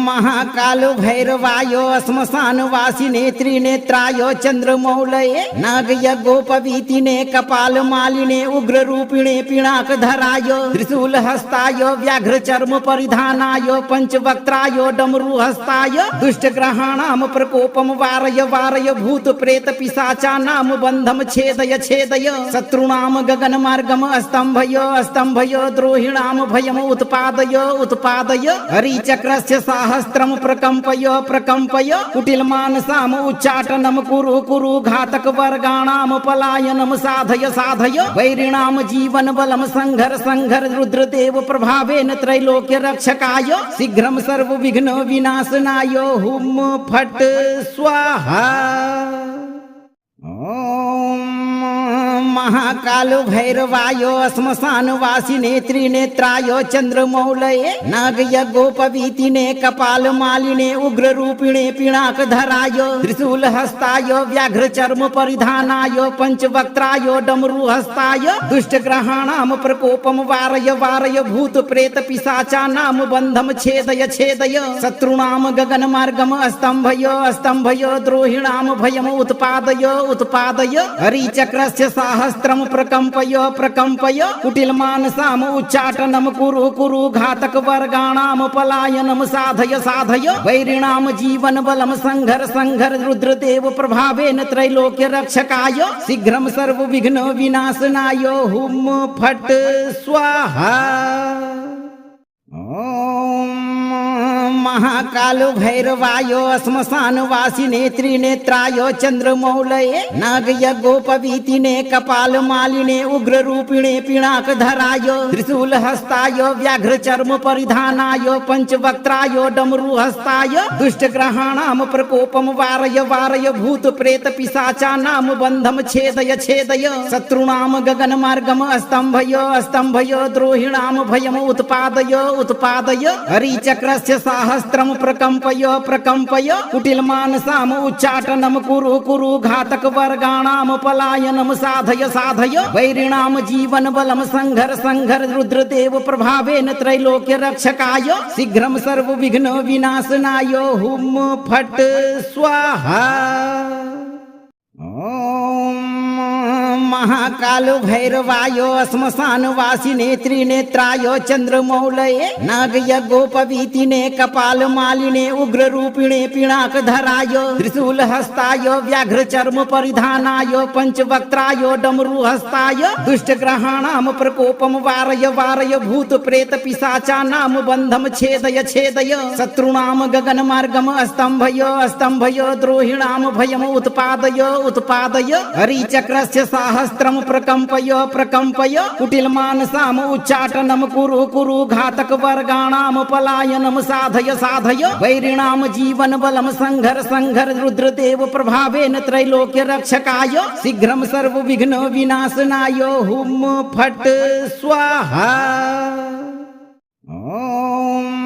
महाकालो भैरवायो श्मशानवासिने त्रिनेत्रायो चंद्रमौलये नागयज्ञोपवीतिने कपालमालिने उग्ररूपिणे पिनाकधराय त्रिशूलहस्ताय व्याघ्रचर्म परिधानाय पंचवक्त्राय डमरुहस्ताय दुष्टग्रहाणां प्रकोपं वारय वारय भूत प्रेत पिशाचानां बन्धं छेदय छेदय शत्रूणां गगनमार्गम् स्तम्भय स्तम्भय द्रोहिणां भयम् उत्पादय उत्पादय हरिचक्रस्य सहस्त्रम प्रकम्पय प्रकम्पय कुटिल मानसाम उच्चाटनम कुरु कुरु घातक वर्गाणाम पलायनम साधय साधय वैरिणाम जीवन बलम संघर संघर रुद्रदेव प्रभावेन त्रैलोक्य रक्षकाय शीघ्रम सर्व विघ्न विनाशनाय हुम फट स्वाहा। ओम महाकाल भैरवाय श्मशान वासिने त्रिनेत्राय चंद्रमौलये नाग यज्ञोपवीतिने कपाल मालिने उग्र रूपिणे पिनाक धराय त्रिशूल हस्ताय व्याघ्र चर्म परिधानाय पंचवक्त्राय डमरू हस्ताय दुष्ट ग्रहाणाम प्रकोपम वारय वारय भूत प्रेत पिशाचानाम बंधम छेदय छेदय शत्रुणाम गगन मार्गम स्तंभय स्तंभय द्रोहिणाम भयम उत्पादय उत्पादय हरिचक्रस्य सहस्त्रम प्रकम्पय प्रकम्पय कुटिल मानसाम उच्चाटनम कुरु कुरु घातक वर्गाणाम पलायनम साधय साधय वैरिणाम जीवन बलम संघर संघर रुद्रदेव प्रभावेन त्रैलोक्य रक्षकाय शीघ्रम सर्व विघ्न विनाशनाय हुम फट स्वाहा। ओम महाकाल भैरवाय श्मशान वासिने त्रिनेत्राय चंद्रमौलये नाग यज्ञोपवीतिने कपाल मालिने उग्र रूपिणे पिनाक धराय त्रिशूल हस्ताय व्याघ्र चर्म परिधानाय पंचवक्त्राय डमरू हस्ताय दुष्ट ग्रहाणाम प्रकोपम वारय वारय भूत प्रेत पिशाचानाम बंधम छेदय छेदय शत्रुणाम गगन मार्गम स्तंभय स्तंभय द्रोहिणाम भयम उत्पादय उत्पादय हरिचक्रस्य सहस्त्रम प्रकम्पय प्रकम्पय कुटिल मानसाम उच्चाटनम कुरु कुरु घातक वर्गाणाम पलायनम साधय साधय वैरिणाम जीवन बलम संघर संघर रुद्रदेव प्रभावेन त्रैलोक्य रक्षकाय शीघ्रम सर्व विघ्न विनाशनाय हुम फट स्वाहा। ओम महाकाल भैरवाय श्मशान वासिने त्रिनेत्राय चंद्रमौलये नाग यज्ञोपवीतिने कपाल मालिने उग्र रूपिणे पिनाक धराय त्रिशूल हस्ताय व्याघ्र चर्म परिधानाय पंचवक्त्राय डमरू हस्ताय दुष्ट ग्रहाणाम प्रकोपम वारय वारय भूत प्रेत पिशाचानाम बंधम छेदय छेदय शत्रुणाम गगन मार्गम स्तंभय स्तंभय द्रोहिणाम भयम उत्पादय उत्पादय हरिचक्रस्य सहस्त्रम प्रकम्पय प्रकम्पय कुटिल मानसाम उच्चाटनम कुरु कुरु घातक वर्गाणाम पलायनम साधय साधय वैरिणाम जीवन बलम संघर संघर रुद्रदेव प्रभावेन त्रैलोक्य रक्षकाय शीघ्रम सर्व विघ्न विनाशनाय हुम फट स्वाहा। ओम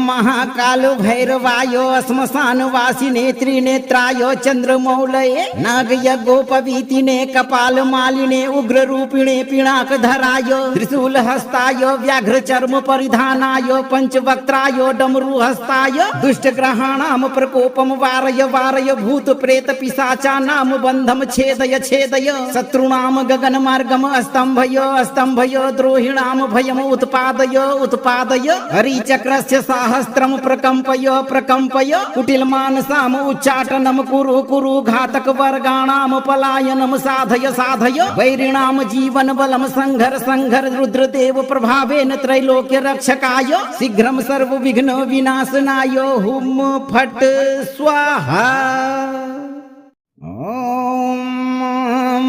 महाकाल भैरवाय श्मशान वासिने त्रिनेत्राय चंद्रमौलये नाग यज्ञोपवीतिने कपाल मालिने उग्र रूपिणे पिनाक धराय त्रिशूल हस्ताय व्याघ्र चर्म परिधानाय पंचवक्त्राय डमरू हस्ताय दुष्ट ग्रहाणाम प्रकोपम वारय वारय भूत प्रेत पिशाचानाम बंधम छेदय छेदय शत्रुणाम गगन मार्गम स्तंभय स्तंभय द्रोहिणाम भयम उत्पादय उत्पादय हरिचक्रस्य सहस्त्रम प्रकम्पय प्रकम्पय कुटिल मानसाम उच्चाटनम कुरु कुरु घातक वर्गाणाम पलायनम साधय साधय वैरिणाम जीवन बलम संघर संघर रुद्रदेव प्रभावेन त्रैलोक्य रक्षकाय शीघ्रम सर्व विघ्न विनाशनाय हुम फट स्वाहा। ओम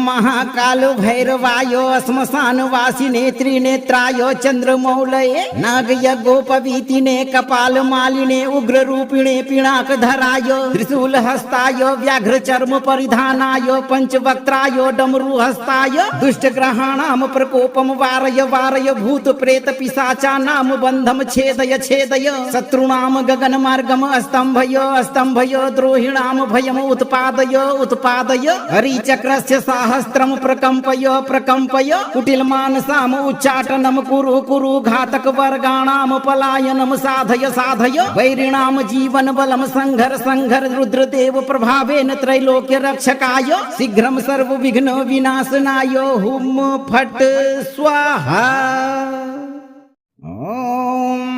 महाकाल भैरवाय श्मशान वासिने त्रिनेत्राय चंद्रमौलये नाग यज्ञोपवीतिने कपाल मालिने उग्र रूपिणे पिनाक धराय त्रिशूल हस्ताय व्याघ्र चर्म परिधानाय पंचवक्त्राय डमरू हस्ताय दुष्ट ग्रहाणाम प्रकोपम वारय वारय भूत प्रेत पिशाचानाम बंधम छेदय छेदय शत्रुणाम गगन मार्गम स्तंभय स्तंभय द्रोहिणाम भयम उत्पादय उत्पादय हरिचक्रस्य सहस्त्रम प्रकम्पय प्रकम्पय कुटिल मानसाम उच्चाटनम कुरु कुरु घातक वर्गाणाम पलायनम साधय साधय वैरिणाम जीवन बलम संघर संघर रुद्रदेव प्रभावेन त्रैलोक्य रक्षकाय शीघ्रम सर्व विघ्न विनाशनाय हुम फट स्वाहा। ओम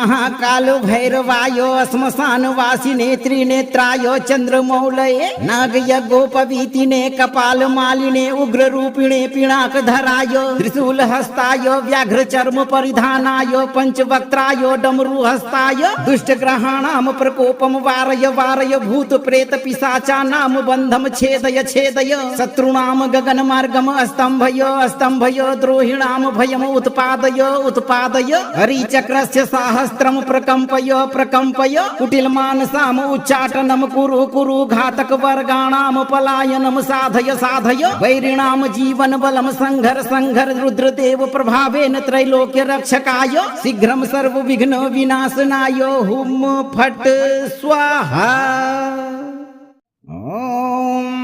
महाकालो भैरवायो श्मशानवासिने त्रिनेत्रायो चंद्रमौलये नागयज्ञोपवीतिने कपालमालिने उग्ररूपिणे पिनाकधरायो त्रिशूलहस्तायो व्याघ्रचर्म परिधानायो पंचवक्त्रायो डमरुहस्ताय दुष्टग्रहाणां प्रकोपम वारय वारय भूत प्रेत पिशाचानां बन्धम छेदय छेदय शत्रूणां गगनमार्गम स्तम्भय द्रोहिणां भयम उत्पादय उत्पादय हरिचक्रस्य साहस्त्रम प्रकम्पय प्रकम्पय कुटिलमानसाम उच्चाटनं कुरु कुरु घातक वर्गाणां पलायनं साधय साधय वैरिणां जीवन बलम संघर संघर रुद्रदेव प्रभावेन त्रैलोक्य रक्षकाय शीघ्रं सर्व विघ्न विनाशनाय हुम फट स्वाहा। ओम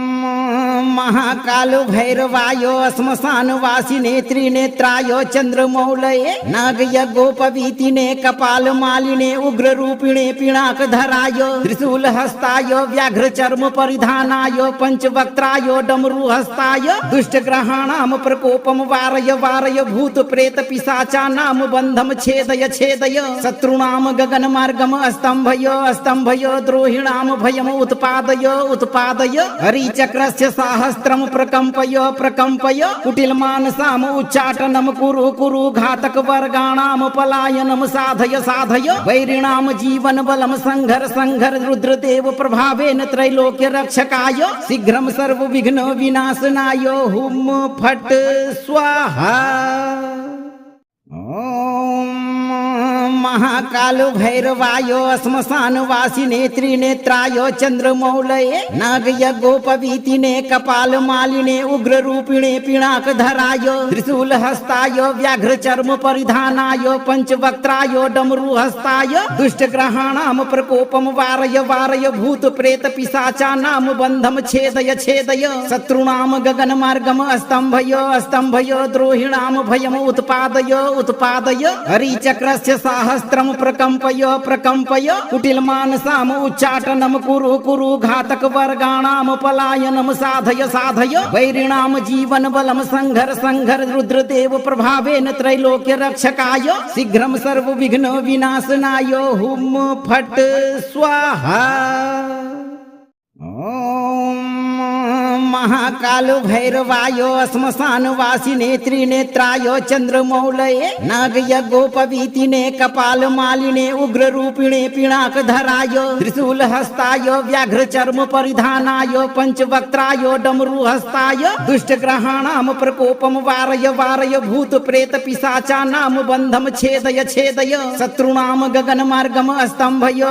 महाकालो भैरवायो श्मशानवासिने त्रिनेत्रायो चंद्रमौलये नागयज्ञोपवीतिने कपालमालिने उग्ररूपिणे पिनाकधरायो त्रिशूलहस्तायो व्याघ्रचर्म परिधानायो पंचवक्त्रायो डमरुहस्ताय दुष्टग्रहाणां प्रकोपम वारय वारय भूत प्रेत पिशाचानां बन्धम छेदय छेदय शत्रूणां गगनमार्गम स्तम्भय द्रोहिणां भयम उत्पादय उत्पादय हरिचक्रस्य साहस्त्रम प्रकम्पय प्रकम्पय कुटिलमानसाम उच्चाटनं कुरु कुरु घातक वर्गाणां पलायनं साधय साधय वैरिणां जीवन बलम संघर संघर रुद्रदेव प्रभावेन त्रैलोक्य रक्षकाय शीघ्रं सर्व विघ्न विनाशनाय हुम फट स्वाहा। ओम महाकालो भैरवायो श्मशानवासिने त्रिनेत्रायो चंद्रमौलये नागयज्ञोपवीतिने कपालमालिने उग्ररूपिणे पिनाकधरायो त्रिशूलहस्तायो व्याघ्रचर्म परिधानायो पंचवक्त्रायो डमरुहस्ताय दुष्टग्रहाणां प्रकोपम वारय वारय भूत प्रेत पिशाचानां बन्धम छेदय छेदय शत्रूणां गगनमार्गम स्तम्भय द्रोहिणां भयम उत्पादय उत्पादय हरिचक्रस्य साहस्त्रम प्रकम्पय प्रकम्पय कुटिलमानसाम उच्चाटनं कुरु कुरु घातक वर्गाणां पलायनं साधय साधय वैरिणां जीवन बलम संघर संघर रुद्रदेव प्रभावेन त्रैलोक्य रक्षकाय शीघ्रं सर्व विघ्न विनाशनाय हुम फट स्वाहा। ओम महाकालो भैरवायो श्मशानवासिने त्रिनेत्रायो चंद्रमौलये नागयज्ञोपवीतिने कपालमालिने उग्ररूपिणे पिनाकधरायो त्रिशूलहस्तायो व्याघ्रचर्म परिधानायो पंचवक्त्रायो डमरुहस्ताय दुष्टग्रहाणां प्रकोपम वारय वारय भूत प्रेत पिशाचानां बन्धम छेदय छेदय शत्रूणां गगनमार्गम स्तम्भय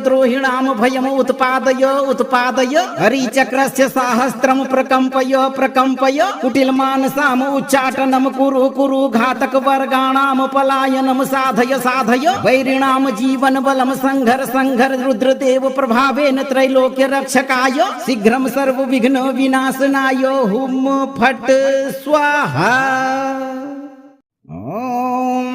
द्रोहिणां भयम उत्पादय उत्पादय हरिचक्रस्य साहस्त्रम प्रकम्पय प्रकम्पय कुटिलमानसाम उच्चाटनं कुरु कुरु घातक वर्गाणां पलायनं साधय साधय वैरिणां जीवन बलम संघर संघर रुद्रदेव प्रभावेन त्रैलोक्य रक्षकाय शीघ्रं सर्व विघ्न विनाशनाय हुम फट स्वाहा। ओम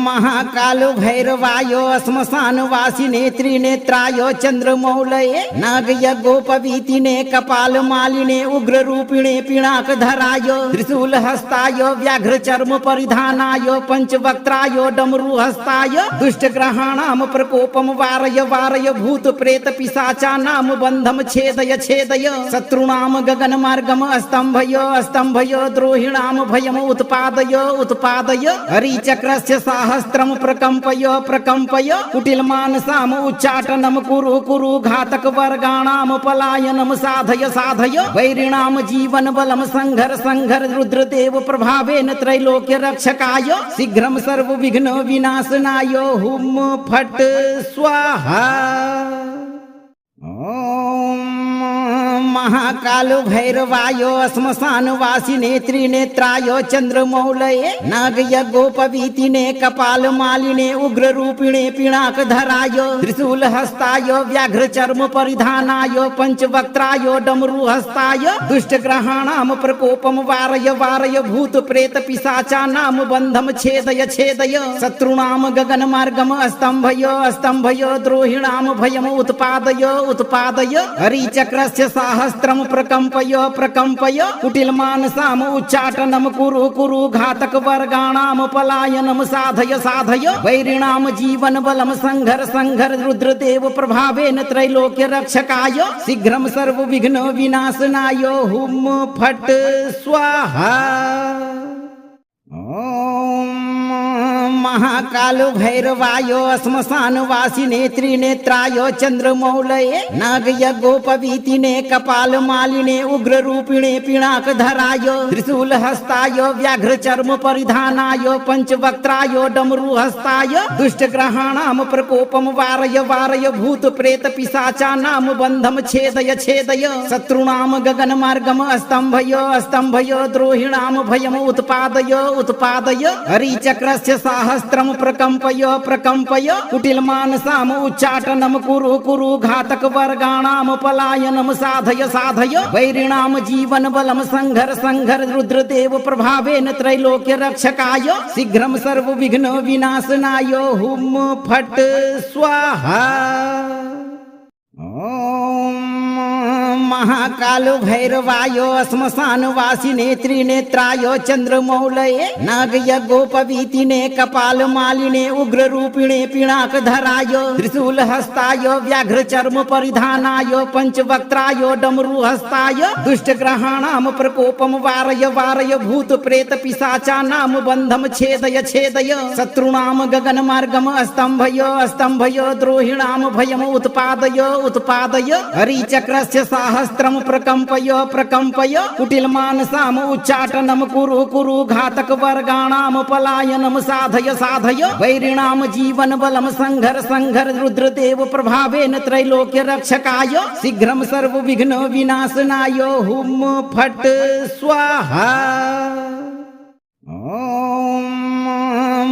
महाकालो भैरवायो श्मशानवासिने त्रिनेत्रायो चंद्रमौलये नागयज्ञोपवीतिने कपालमालिने उग्ररूपिणे पिनाकधरायो त्रिशूलहस्तायो व्याघ्रचर्म परिधानायो पंचवक्त्रायो डमरुहस्ताय दुष्टग्रहाणां प्रकोपम वारय वारय भूत प्रेत पिशाचानां बन्धम छेदय छेदय शत्रूणां गगनमार्गम स्तम्भय द्रोहिणां भयम उत्पादय उत्पादय हरिचक्रस्य साहस्त्रम प्रकम्पय प्रकम्पय कुटिलमानसाम उच्चाटनं कुरु कुरु घातक वर्गाणां पलायनं साधय साधय वैरिणां जीवन बलम संघर संघर रुद्रदेव प्रभावेन त्रैलोक्य रक्षकाय शीघ्रं सर्व विघ्न विनाशनाय हुम फट स्वाहा। ओम महाकालो भैरवायो श्मशानवासिने त्रिनेत्रायो चंद्रमौलये नागयज्ञोपवीतिने कपालमालिने उग्ररूपिणे पिनाकधरायो त्रिशूलहस्तायो व्याघ्रचर्म परिधानायो पंचवक्त्रायो डमरुहस्ताय दुष्टग्रहाणां प्रकोपम वारय वारय भूत प्रेत पिशाचानां बन्धम छेदय छेदय शत्रूणां गगनमार्गम स्तम्भय द्रोहिणां भयम उत्पादय उत्पादय हरिचक्रस्य साहस्त्रम सहस्त्रम प्रकंपय प्रकंपय कुटिल मानसाम उच्चाटनम कुरु कुरु घातक वर्गाणाम पलायनम साधय साधय वैरिणाम जीवन बलम संघर संघर रुद्रदेव प्रभावेन त्रैलोक्य रक्षकाय शीघ्रम सर्व विघ्न विनाशनाय हुम फट स्वाहा। ओम महाकाल भैरवायो श्मशान वासिने त्रिनेत्रायो चंद्रमौलये नाग यज्ञोपवीतिने कपाल मालिने उग्र रूपिणे पिनाक धरायो त्रिशूल हस्ताय व्याघ्र चर्म परिधानाय पंचवक्त्राय डमरू हस्ताय दुष्ट ग्रहाणाम प्रकोपम वारय वारय भूत प्रेत पिशाचानाम बंधम छेदय छेदय शत्रुणाम गगन मार्गम स्तंभय स्तंभय द्रोहिणाम भयम उत्पादय उत्पादय हरिचक्रस्य सहस्त्रम प्रकंपय प्रकंपय कुटिल मानसाम उच्चाटनम कुरु कुरु घातक वर्गाणाम पलायनम साधय साधय वैरिणाम जीवन बलम संघर संघर रुद्रदेव प्रभावेन त्रैलोक्य रक्षकाय शीघ्रम सर्व विघ्न विनाशनाय हुम फट स्वाहा। ओम महाकाल भैरवायो श्मशान वासिने त्रिनेत्रायो चंद्रमौलये नाग यज्ञोपवीतिने कपाल मालिने उग्र रूपिणे पिनाक धराय त्रिशूल हस्ताय व्याघ्र चर्म परिधानाय पंचवक्त्राय डमरू हस्ताय दुष्ट ग्रहाणाम प्रकोपम वारय वारय भूत प्रेत पिशाचानाम बंधम छेदय छेदय शत्रुणाम गगन मार्गम स्तंभय स्तंभय द्रोहिणाम भयम उत्पादय उत्पादय हरिचक्रस्य सहस्त्रम प्रकंपय प्रकंपय कुटिल मानसाम उच्चाटनम कुरु कुरु घातक वर्गाणाम पलायनम साधय साधय वैरिणाम जीवन बलम संघर संघर रुद्रदेव प्रभावेन त्रैलोक्य रक्षकाय शीघ्रम सर्व विघ्न विनाशनाय हुम फट स्वाहा। ओम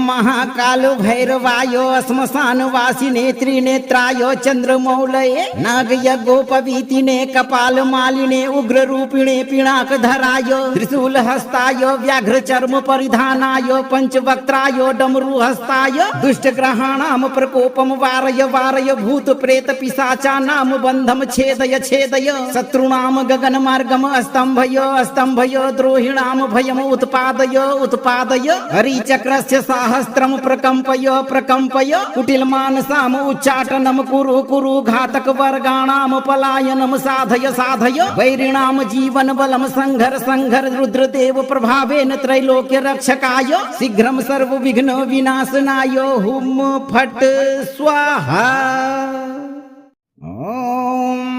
महाकाल भैरवायो श्मशान वासिने त्रिनेत्रायो चंद्रमौलये नाग यज्ञोपवीतिने कपाल मालिने उग्र रूपिणे पिनाक धराय त्रिशूल हस्ताय व्याघ्र चर्म परिधानाय पंचवक्त्राय डमरू हस्ताय दुष्ट ग्रहाणाम प्रकोपम वारय वारय भूत प्रेत पिशाचानाम बंधम छेदय छेदय शत्रुणाम गगन मार्गम स्तंभय स्तंभय द्रोहिणाम भयम उत्पादय उत्पादय हरिचक्रस्य सहस्त्रम प्रकंपय प्रकंपय कुटिल मानसाम उच्चाटनम कुरु कुरु घातक वर्गाणाम पलायनम साधय साधय वैरिणाम जीवन बलम संघर संघर रुद्रदेव प्रभावेन त्रैलोक्य रक्षकाय शीघ्रम सर्व विघ्न विनाशनाय हुम फट स्वाहा। ओम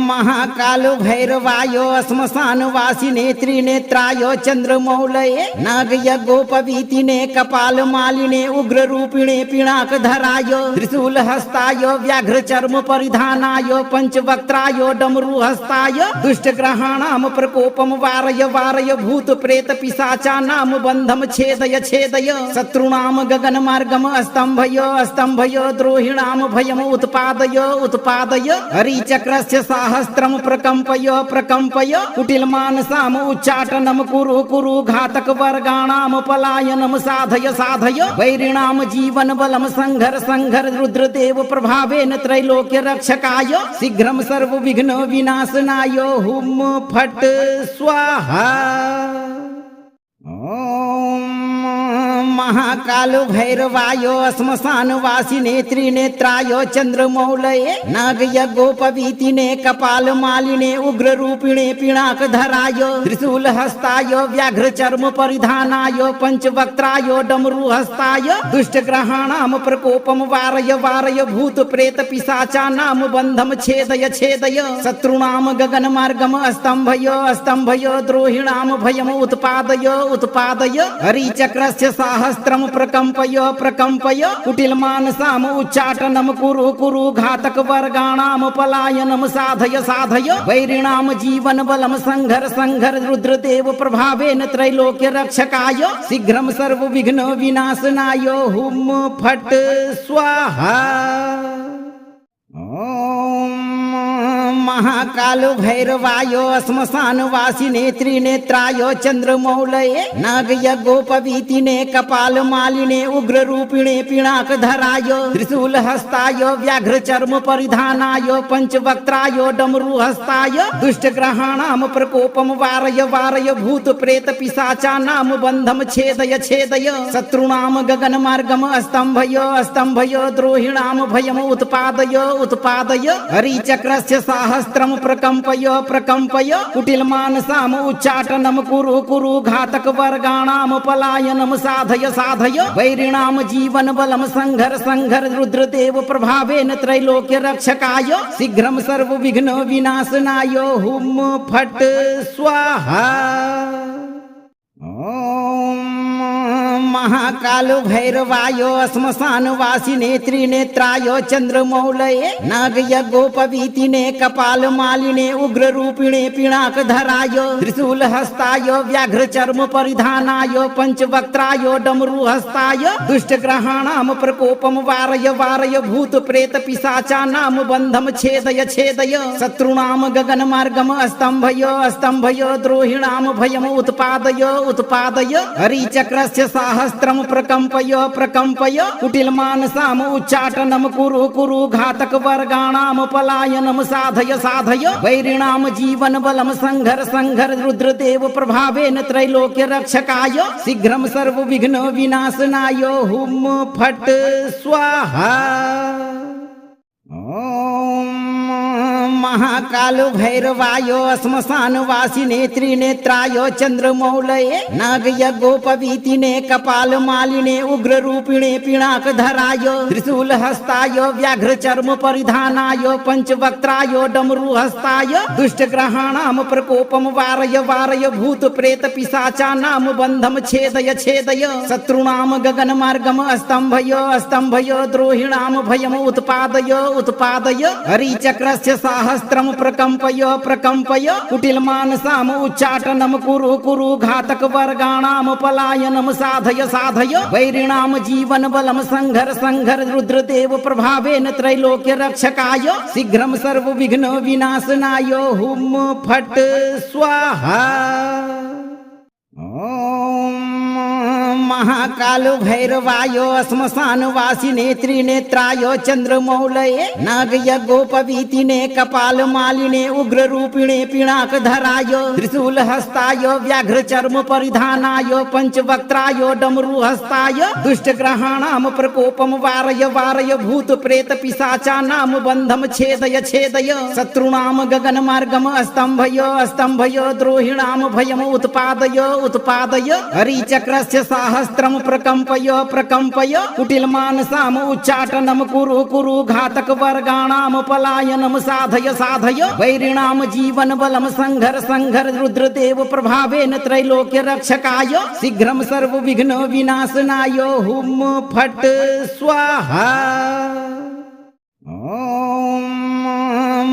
महाकाल भैरवायो श्मशान वासिने त्रिनेत्रायो चंद्रमौलये नाग यज्ञोपवीतिने कपाल मालिने उग्र रूपिणे पिनाक धराय त्रिशूल हस्ताय व्याघ्र चर्म परिधानाय पंचवक्त्राय डमरू हस्ताय दुष्ट ग्रहाणाम प्रकोपम वारय वारय भूत प्रेत पिशाचानाम बंधम छेदय छेदय शत्रुणाम गगन मार्गम स्तंभय स्तंभय द्रोहिणाम भयम उत्पादय उत्पादय हरिचक्रस्य सहस्त्रम प्रकंपय प्रकंपय कुटिल मानसाम उच्चाटनम कुरु कुरु घातक वर्गाणाम पलायनम साधय साधय वैरिणाम जीवन बलम संघर संघर रुद्रदेव प्रभावेन त्रैलोक्य रक्षकाय शीघ्रम सर्व विघ्न विनाशनाय हुम फट स्वाहा। ओम महाकाल भैरवायो श्मशान वासिने त्रिनेत्रायो चंद्रमौलये नाग यज्ञोपवीतिने कपाल मालिने उग्र रूपिणे पिनाक धराय त्रिशूल हस्ताय व्याघ्र चर्म परिधानाय पंचवक्त्राय डमरू हस्ताय दुष्ट ग्रहाणाम प्रकोपम वारय वारय भूत प्रेत पिशाचानाम बंधम छेदय छेदय शत्रुणाम गगन मार्गम स्तंभय स्तंभय द्रोहिणाम भयम उत्पादय उत्पादय हरिचक्रस्य सहस्त्रम प्रकंपय प्रकंपय कुटिल मानसाम उच्चाटनम कुरु कुरु घातक वर्गाणाम पलायनम साधय साधय वैरिणाम जीवन बलम संघर संघर रुद्रदेव प्रभावेन त्रैलोक्य रक्षकाय शीघ्रम सर्व विघ्न विनाशनाय हुम फट स्वाहा। ओम महाकालो भैरवायो श्मशानवासिने त्रिनेत्रायो चंद्रमौलये नागयज्ञोपवीतिने कपालमालिने उग्ररूपिणे पिनाकधराय त्रिशूलहस्ताय व्याघ्रचर्म परिधानाय पंचवक्त्राय डमरुहस्ताय दुष्टग्रहाणां प्रकोपं वारय वारय भूत प्रेत पिशाचानां बन्धं छेदय छेदय शत्रूणां गगनमार्गम् स्तम्भय स्तम्भय द्रोहिणां भयम् उत्पादय उत्पादय हरिचक्रस्य साहस्रं प्रकम्पय प्रकम्पय कुटिलमानसाम् उच्चाटनं कुरु कुरु घातकवर्गाणां पलायनं साधय साधय वैरिणां जीवनबलं संघर संघर रुद्रदेव प्रभावेन त्रैलोक्य रक्षकाय शीघ्रं सर्वविघ्न विनाशनाय हुम फट स्वाहा। ओम महाकालो भैरवायो श्मशानवासिने त्रिनेत्राय चंद्रमौलये नागयज्ञोपवीतिने कपालमालिने उग्ररूपिणे पिनाकधराय त्रिशूलहस्ताय व्याघ्रचर्म परिधानाय पंचवक्त्राय डमरुहस्ताय दुष्टग्रहाणां प्रकोपं वारय वारय भूत प्रेत पिशाचानां बन्धं छेदय छेदय शत्रूणां गगनमार्गम् स्तम्भय स्तम्भय द्रोहिणां भयम् उत्पादय उत्पादय हरिचक्रस्य साहस्रं प्रकम्पय प्रकम्पय कुटिलमानसाम् उच्चाटनं कुरु कुरु घातकवर्गाणां पलायनं साधय साधय वैरिणां जीवनबलं संघर संघर रुद्रदेव प्रभावेन त्रैलोक्य रक्षकाय शीघ्रं सर्वविघ्न विनाशनाय हुम फट स्वाहा। ओम महाकालो भैरवायो श्मशानवासिने त्रिनेत्राय चंद्रमौलये नागयज्ञोपवीतिने कपालमालिने उग्ररूपिणे पिनाकधराय त्रिशूलहस्ताय व्याघ्रचर्म परिधानाय पंचवक्त्राय डमरुहस्ताय दुष्टग्रहाणां प्रकोपं वारय वारय भूत प्रेत पिशाचानां बन्धं छेदय छेदय शत्रूणां गगनमार्गम् स्तम्भय स्तम्भय द्रोहिणां भयम् उत्पादय उत्पादय हरिचक्रस्य साहस्रं प्रकम्पय प्रकम्पय कुटिलमानसाम् उच्चाटनं कुरु कुरु घातकवर्गाणां पलायनं साधय साधय वैरिणां जीवनबलं संघर संघर रुद्रदेव प्रभावेन त्रैलोक्य रक्षकाय शीघ्रं सर्वविघ्न विनाशनाय हुम फट स्वाहा। ओम महाकालो भैरवायो श्मशानवासिने त्रिनेत्राय चंद्रमौलये नागयज्ञोपवीतिने कपालमालिने उग्ररूपिणे पिनाकधराय त्रिशूलहस्ताय व्याघ्रचर्म परिधानाय पंचवक्त्राय डमरुहस्ताय दुष्टग्रहाणां प्रकोपं वारय वारय भूत प्रेत पिशाचानां बन्धं छेदय छेदय शत्रूणां गगनमार्गम् स्तम्भय स्तम्भय द्रोहिणां भयम् उत्पादय उत्पादय हरिचक्रस्य साहस्रं प्रकम्पय प्रकम्पय कुटिलमानसाम् उच्चाटनं कुरु कुरु घातकवर्गाणां पलायनं साधय साधय वैरिणां जीवनबलं संघर संघर रुद्रदेव प्रभावेन त्रैलोक्य रक्षकाय शीघ्रं सर्वविघ्न विनाशनाय हुम फट स्वाहा। ओम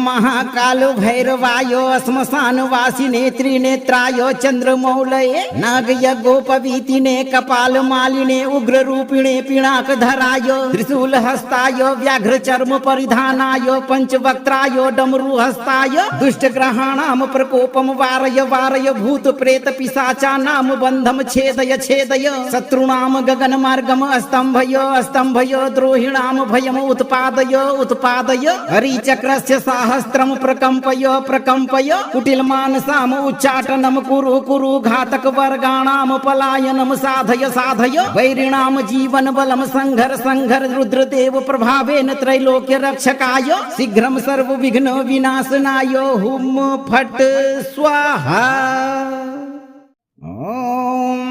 महाकालो भैरवायो श्मशानवासिने त्रिनेत्राय चंद्रमौलये नागयज्ञोपवीतिने कपालमालिने उग्ररूपिणे पिनाकधराय त्रिशूलहस्ताय व्याघ्रचर्म परिधानाय पंचवक्त्राय डमरुहस्ताय दुष्टग्रहाणां प्रकोपं वारय वारय भूत प्रेत पिशाचानां बन्धं छेदय छेदय शत्रूणां गगनमार्गम् स्तम्भय स्तम्भय द्रोहिणां भयम् उत्पादय उत्पादय हरिचक्रस्य साहस्रं प्रकम्पय प्रकम्पय कुटिलमानसाम् उच्चाटनं कुरु कुरु घातकवर्गाणां पलायनं साधय साधय वैरिणां जीवनबलं संघर संघर रुद्रदेव प्रभावेन त्रैलोक्य रक्षकाय शीघ्रं सर्वविघ्न विनाशनाय हुम फट स्वाहा। ओम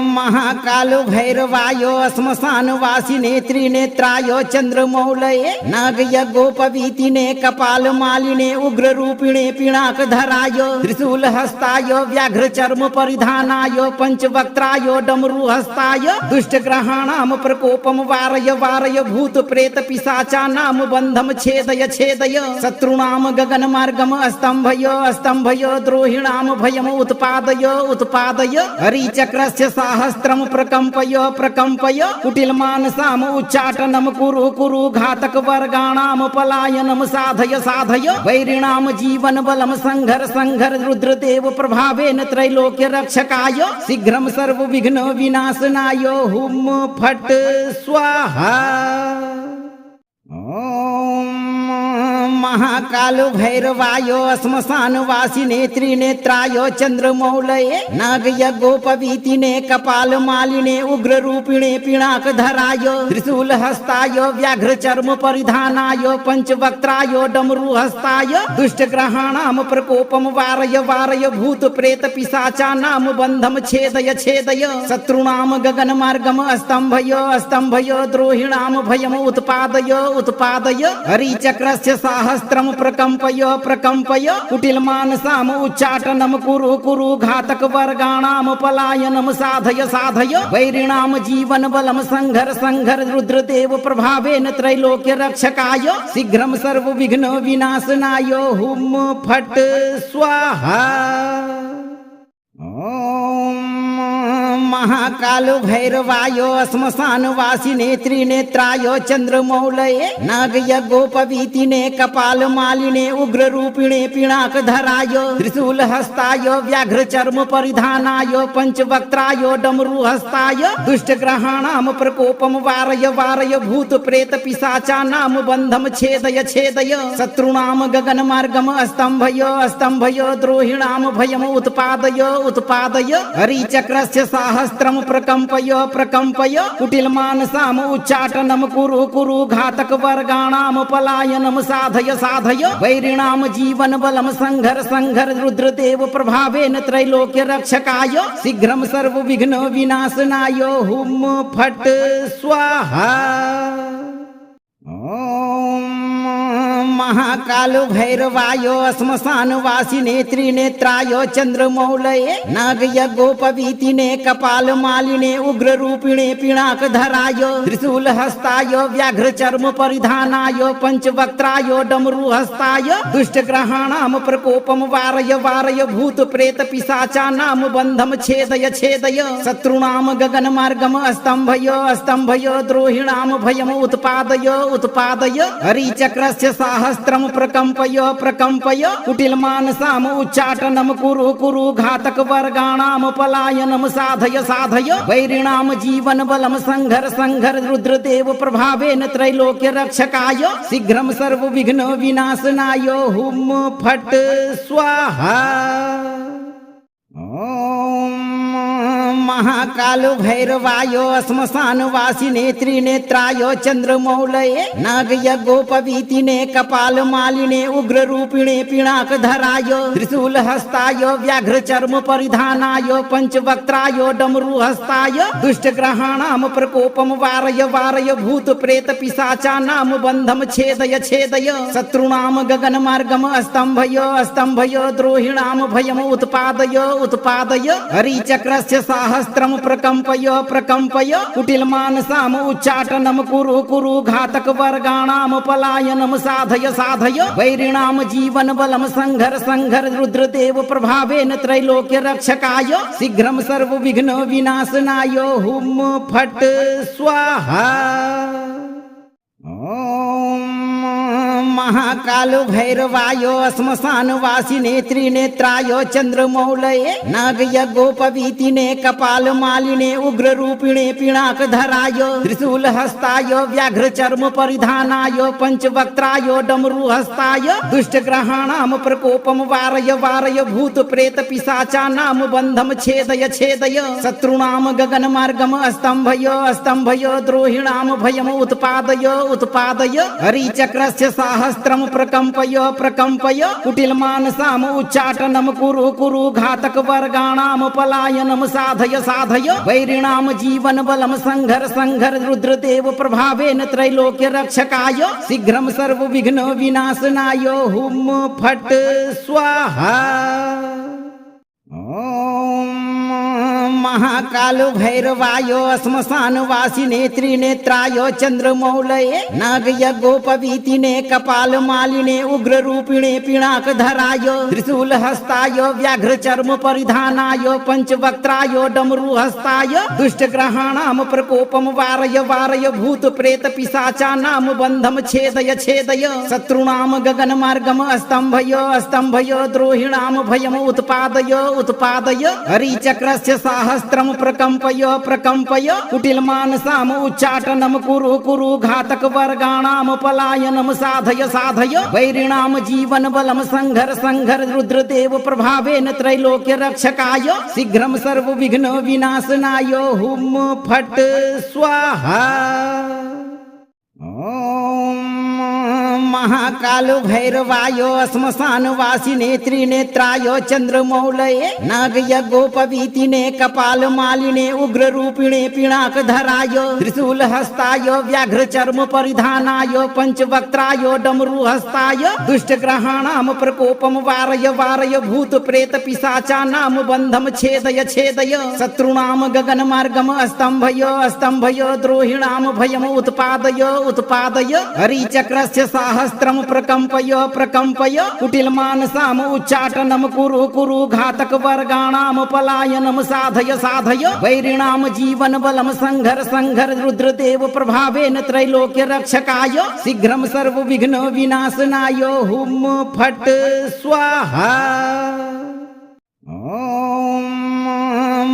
महाकालो भैरवायो श्मशानवासिने त्रिनेत्राय चंद्रमौलये नागयज्ञोपवीतिने कपालमालिने उग्ररूपिणे पिनाकधराय त्रिशूलहस्ताय व्याघ्रचर्म परिधानाय पंचवक्त्राय डमरुहस्ताय दुष्टग्रहाणां प्रकोपं वारय वारय भूत प्रेत पिशाचानां बन्धं छेदय छेदय शत्रूणां गगनमार्गम् स्तम्भय स्तम्भय द्रोहिणां भयम् उत्पादय उत्पादय हरिचक्रस्य साहस्रं सहस्त्रम प्रकम्पय कुटिल मानसाम उच्चाटनम कुरु कुरु घातक वर्गाणाम पलायनम साधय वैरिणाम जीवन बलम संघर रुद्रदेव प्रभावेन त्रैलोक्य रक्षकाय शीघ्रम सर्व विघ्न विनाशनाय हुम फट स्वाहा। ओम महाकालो भैरवायो श्मशान वासिने त्रिनेत्रायो चंद्रमौलये नागयज्ञोपवीतिने कपाल मालिने उग्र रूपिणे पिनाक धरायो त्रिशूल हस्तायो व्याघ्र चर्म परिधानायो पंचवक्त्रायो डमरू हस्ताय दुष्ट ग्रहाणाम प्रकोपम वारय भूत प्रेत पिशाचानाम बंधम छेदय शत्रुणाम गगन मार्गम स्तंभयो द्रोहिणाम भयम उत्पादय हरिचक्रस्य सहस्त्रम प्रकम्पय कुटिल मानसाम उच्चाटनम कुरु घातक वर्गाणाम पलायनम साधय वैरिणाम जीवन बलम संघर रुद्रदेव प्रभावेन त्रैलोक्य रक्षकाय शीघ्रम सर्व विघ्न विनाशनाय हुम फट स्वाहा। ओम महाकालो भैरवायो श्मशान वासिने त्रिनेत्रायो चंद्रमौलये नागयज्ञोपवीतिने कपाल मालिने उग्र रूपिणे पिनाक धरायो त्रिशूल हस्तायो व्याघ्र चर्म परिधानायो पंचवक्त्रायो डमरू हस्ताय दुष्ट ग्रहाणाम प्रकोपम वारय भूत प्रेत पिशाचानाम बंधम छेदय शत्रुणाम गगन मार्गम स्तंभयो द्रोहिणाम भयम उत्पादय हरिचक्रस्य सहस्त्रम प्रकम्पय कुटिल मानसाम उच्चाटनम कुरु घातक वर्गाणाम पलायनम साधय वैरिणाम जीवन बलम संघर रुद्रदेव प्रभावेन त्रैलोक्य रक्षकाय शीघ्रम सर्व विघ्न विनाशनाय हुम फट स्वाहा। ओम महाकालो भैरवायो श्मशान वासिने त्रिनेत्रायो चंद्रमौलये नागयज्ञोपवीतिने कपाल मालिने उग्र रूपिणे पिनाक धरायो त्रिशूल हस्तायो व्याघ्र चर्म परिधानायो पंचवक्त्रायो डमरू हस्ताय दुष्ट ग्रहाणाम प्रकोपम वारय भूत प्रेत पिशाचानाम बंधम छेदय शत्रुणाम गगन मार्गम स्तंभयो द्रोहिणाम भयम उत्पादय हरिचक्रस्य सहस्त्रम प्रकम्पय कुटिल मानसाम उच्चाटनम कुरु घातक वर्गाणाम पलायनम साधय वैरिणाम जीवन बलम संघर रुद्रदेव प्रभावेन त्रैलोक्य रक्षकाय शीघ्रम सर्व विघ्न विनाशनाय हुम फट स्वाहा। ओम महाकालो भैरवायो श्मशान वासिने त्रिनेत्रायो चंद्रमौलये नागयज्ञोपवीतिने कपाल मालिने उग्र रूपिणे पिनाक धरायो त्रिशूल हस्तायो व्याघ्र चर्म परिधानायो पंचवक्त्रायो डमरू हस्ताय दुष्ट ग्रहाणाम प्रकोपम वारय भूत प्रेत पिशाचानाम बंधम छेदय शत्रुणाम गगन मार्गम स्तंभयो द्रोहिणाम भयम उत्पादय हरिचक्रस्य सहस्त्रम प्रकम्पय कुटिल मानसाम उच्चाटनम कुरु घातक वर्गाणाम पलायनम साधय वैरिणाम जीवन बलम संघर रुद्रदेव प्रभावेन त्रैलोक्य रक्षकाय शीघ्रम सर्व विघ्न विनाशनाय हुम फट स्वाहा। ओम महाकालो भैरवायो श्मशान वासिने त्रिनेत्रायो चंद्रमौलये नागयज्ञोपवीतिने कपाल मालिने उग्र रूपिणे पिनाक धरायो त्रिशूल हस्तायो व्याघ्र चर्म परिधानायो पंचवक्त्रायो डमरू हस्ताय दुष्ट ग्रहाणाम प्रकोपम वारय भूत प्रेत पिशाचानाम बंधम छेदय शत्रुणाम गगन मार्गम स्तंभयो द्रोहिणाम भयम उत्पादय हरिचक्रस्य सहस्त्रम प्रकम्पय कुटिल मानसाम उच्चाटनम कुरु घातक वर्गाणाम पलायनम साधय वैरिणाम जीवन बलम संघर रुद्रदेव प्रभावेन त्रैलोक्य रक्षकाय शीघ्रम सर्व विघ्न विनाशनाय हुम फट स्वाहा। ओम महाकालो भैरवायो श्मशानवासिने त्रिनेत्रायो चंद्रमौलये नागयज्ञोपवीतिने कपालमालिने उग्ररूपिणे पिनाकधरायो त्रिशूलहस्तायो व्याघ्रचर्म परिधानायो पंचवक्त्रायो डमरुहस्ताय दुष्टग्रहाणां प्रकोपं वारय वारय भूत प्रेत पिशाचानां बन्धं छेदय छेदय शत्रूणां गगनमार्गम् स्तम्भय द्रोहिणां भयम् उत्पादय उत्पादय हरिचक्रस्य साहस्रं प्रकम्पय कुटिलमानसाम् उच्चाटनं कुरु कुरु घातकवर्गाणां पलायनं साधय साधय वैरिणां जीवनबलं संघर रुद्रदेव प्रभावेन त्रैलोक्य रक्षकाय शीघ्रं सर्वविघ्न विनाशनाय हुम फट स्वाहा। ओम महाकालो भैरवायो श्मशानवासिने त्रिनेत्रायो चंद्रमौलये नागयज्ञोपवीतिने कपालमालिने उग्ररूपिणे पिनाकधरायो त्रिशूलहस्तायो व्याघ्रचर्म परिधानायो पंचवक्त्रायो डमरुहस्ताय दुष्टग्रहाणां प्रकोपं वारय वारय भूत प्रेत पिशाचानां बन्धं छेदय छेदय शत्रूणां गगनमार्गम् स्तम्भय द्रोहिणां भयम् उत्पादय उत्पादय हरिचक्रस्य साहस्रं प्रकम्पय कुटिलमानसाम् उच्चाटनं कुरु कुरु घातकवर्गाणां पलायनं साधय साधय वैरिणां जीवनबलं संघर रुद्रदेव प्रभावेन त्रैलोक्य रक्षकाय शीघ्रं सर्वविघ्न विनाशनाय हुम फट स्वाहा। ओम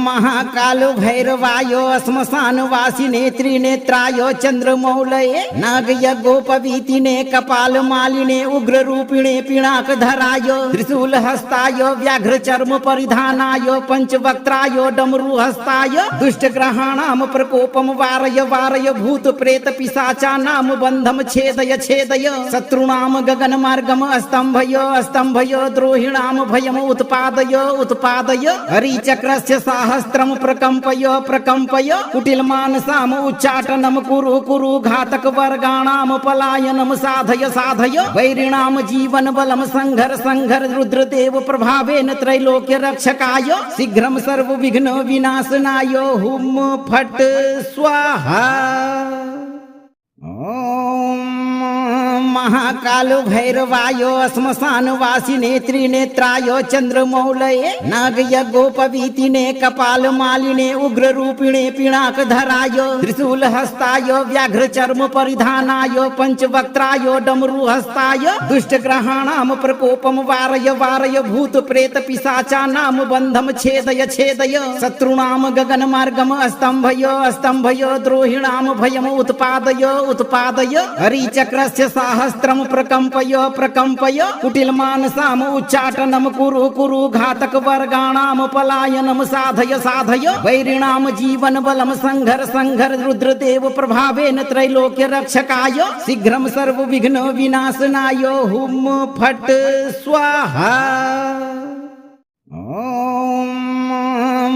महाकालो भैरवायो श्मशानवासिने त्रिनेत्रायो चंद्रमौलये नागयज्ञोपवीतिने कपालमालिने उग्ररूपिणे पिनाकधरायो त्रिशूलहस्तायो व्याघ्रचर्म परिधानायो पंचवक्त्रायो डमरुहस्ताय दुष्टग्रहाणां प्रकोपं वारय वारय भूत प्रेत पिशाचानां बन्धं छेदय छेदय शत्रूणां गगनमार्गम् स्तम्भय द्रोहिणां भयम् उत्पादय उत्पादय हरिचक्रस्य साहस्रं प्रकम्पय कुटिलमानसाम् उच्चाटनं कुरु कुरु घातकवर्गाणां पलायनं साधय साधय वैरिणां जीवनबलं संघर रुद्रदेव प्रभावेन त्रैलोक्य रक्षकाय शीघ्रं सर्वविघ्न विनाशनाय हुम फट स्वाहा। ओम महाकालो भैरवायो श्मशानवासिने त्रिनेत्रायो चंद्रमौलये नागयज्ञोपवीतिने कपालमालिने उग्ररूपिणे पिनाकधरायो त्रिशूलहस्तायो व्याघ्रचर्म परिधानायो पंचवक्त्रायो डमरुहस्ताय दुष्टग्रहाणां प्रकोपं वारय वारय भूत प्रेत पिशाचानां बन्धं छेदय छेदय शत्रूणां गगनमार्गम् स्तम्भय द्रोहिणां भयम् उत्पादय उत्पादय हरिचक्रस्य साहस्रं प्रकम्पय कुटिलमानसाम् उच्चाटनं कुरु कुरु घातकवर्गाणां पलायनं साधय साधय वैरिणां जीवनबलं संघर रुद्रदेव प्रभावेन त्रैलोक्य रक्षकाय शीघ्रं सर्वविघ्न विनाशनाय हुम फट स्वाहा। ओम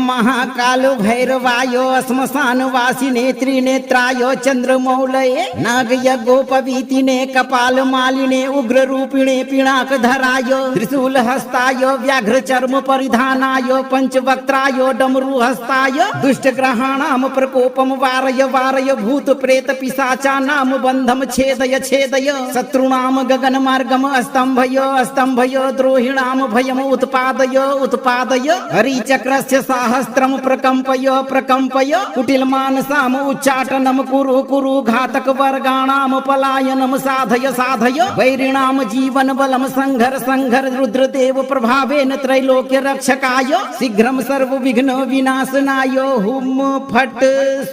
महाकालो भैरवायो श्मशानवासिने त्रिनेत्रायो चंद्रमौलये नागयज्ञोपवीतिने कपालमालिने उग्ररूपिणे पिनाकधरायो त्रिशूलहस्तायो व्याघ्रचर्म परिधानायो पंचवक्त्रायो डमरुहस्ताय दुष्टग्रहाणां प्रकोपं वारय वारय भूत प्रेत पिशाचानां बन्धं छेदय छेदय शत्रूणां गगनमार्गम् स्तम्भय द्रोहिणां भयम् उत्पादय उत्पादय हरिचक्रस्य साहस्रं प्रकम्पय कुटिलमानसाम् उच्चाटनं कुरु कुरु घातकवर्गाणां पलायनं साधय साधय वैरिणां जीवनबलं संघर रुद्रदेव प्रभावेन त्रैलोक्य रक्षकाय शीघ्रं सर्वविघ्न विनाशनाय हुम फट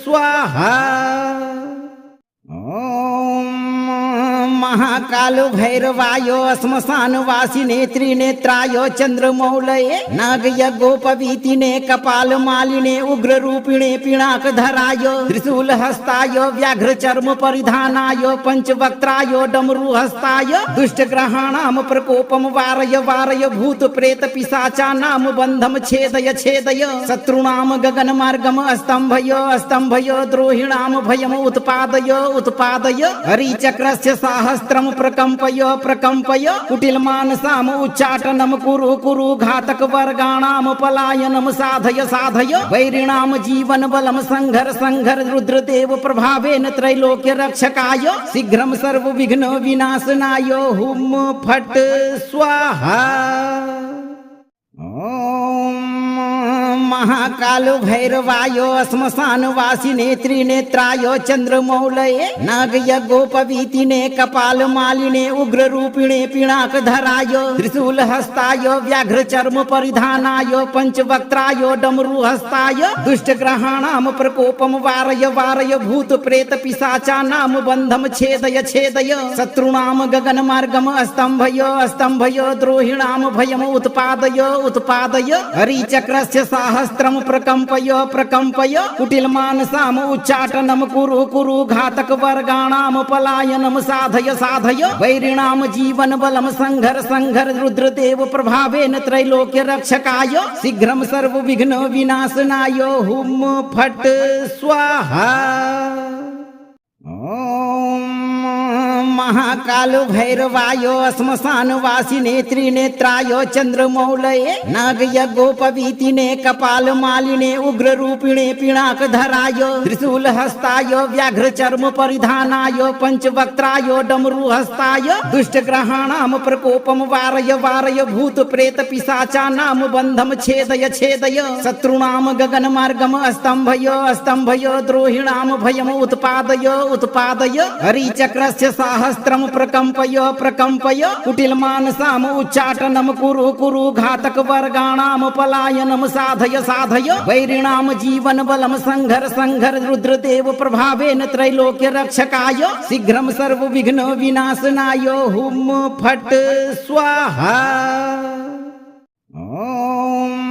स्वाहा। ओम महाकालो भैरवायो श्मशानवासिने त्रिनेत्रायो चंद्रमौलये नागयज्ञोपवीतिने कपालमालिने उग्ररूपिणे पिनाकधरायो त्रिशूलहस्तायो व्याघ्रचर्म परिधानायो पंचवक्त्रायो डमरुहस्ताय दुष्टग्रहाणां प्रकोपं वारय वारय भूत प्रेत पिशाचानां बन्धं छेदय छेदय शत्रूणां गगनमार्गम् स्तम्भय द्रोहिणां भयम् उत्पादय उत्पादय हरिचक्रस्य साहस्रं सहस्त्रम प्रकंपय प्रकंपय कुटिल मानसाम उच्चाटनम कुरु कुरु घातक वर्गाणाम पलायनम साधय साधय वैरिणाम जीवन बलम संघर संघर रुद्रदेव प्रभावेन त्रैलोक्य रक्षकाय शीघ्रम सर्व विघ्न विनाशनाय हुम फट स्वाहा। ओम महाकाल भैरवायो श्मशान वासिने त्रिनेत्रायो चंद्रमौलये नाग यज्ञोपवीतिने कपाल मालिने उग्र रूपिणे पिनाक धरायो त्रिशूल हस्ताय व्याघ्र चर्म परिधानाय पंचवक्त्राय डमरू हस्ताय दुष्ट ग्रहाणाम प्रकोपम वारय वारय भूत प्रेत पिशाचानाम बंधम छेदय छेदय शत्रुणाम गगन मार्गम स्तंभय स्तंभय द्रोहिणाम भयम उत्पादय उत्पादय हरिचक्रस्य सहस्त्रम प्रकंपय प्रकंपय कुटिल मानसाम उच्चाटनम कुरु कुरु घातक वर्गाणाम पलायनम साधय साधय वैरिणाम जीवन बलम संघर संघर रुद्रदेव प्रभावेन त्रैलोक्य रक्षकाय शीघ्रम सर्व विघ्न विनाशनाय हुम फट स्वाहा। ओम महाकाल भैरवायो श्मशान वासिने त्रिनेत्रायो चंद्रमौलये नाग यज्ञोपवीतिने कपाल मालिने उग्र रूपिणे पिनाक धराय त्रिशूल हस्ताय व्याघ्र चर्म परिधानाय पंचवक्त्राय डमरू हस्ताय दुष्ट ग्रहाणाम प्रकोपम वारय वारय भूत प्रेत पिशाचानाम बंधम छेदय छेदय शत्रुणाम गगन मार्गम स्तंभय स्तंभय द्रोहिणाम भयम उत्पादय उत्पादय हरिचक्रस्य सहस्त्रम प्रकंपय प्रकंपय कुटिल मानसाम उच्चाटनम कुरु कुरु घातक वर्गाणाम पलायनम साधय साधय वैरिणाम जीवन बलम संघर संघर रुद्रदेव प्रभावेन त्रैलोक्य रक्षकाय शीघ्रम सर्व विघ्न विनाशनाय हुम फट स्वाहा। ओम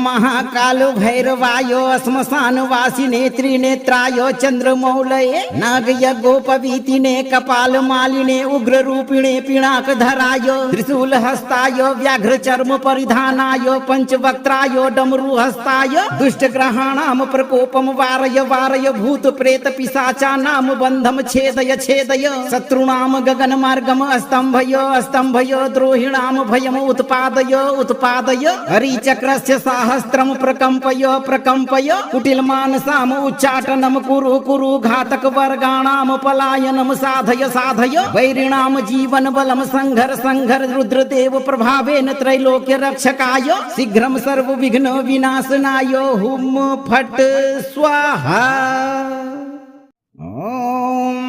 महाकाल भैरवायो श्मशान वासिने त्रिनेत्रायो चंद्रमौलये नाग यज्ञोपवीतिने कपाल मालिने उग्र रूपिणे पिनाक धराय त्रिशूल हस्ताय व्याघ्र चर्म परिधानाय पंचवक्त्राय डमरू हस्ताय दुष्ट ग्रहाणाम प्रकोपम वारय वारय भूत प्रेत पिशाचानाम बंधम छेदय छेदय शत्रुणाम गगन मार्गम स्तंभय स्तंभय द्रोहिणाम भयम उत्पादय उत्पादय हरिचक्रस्य सहस्त्रम प्रकंपय प्रकंपय कुटिल मानसाम उच्चाटनम कुरु कुरु घातक वर्गाणाम पलायनम साधय साधय वैरिणाम जीवन बलम संघर संघर रुद्रदेव प्रभावेन त्रैलोक्य रक्षकाय शीघ्रम सर्व विघ्न विनाशनाय हुम फट स्वाहा। ओम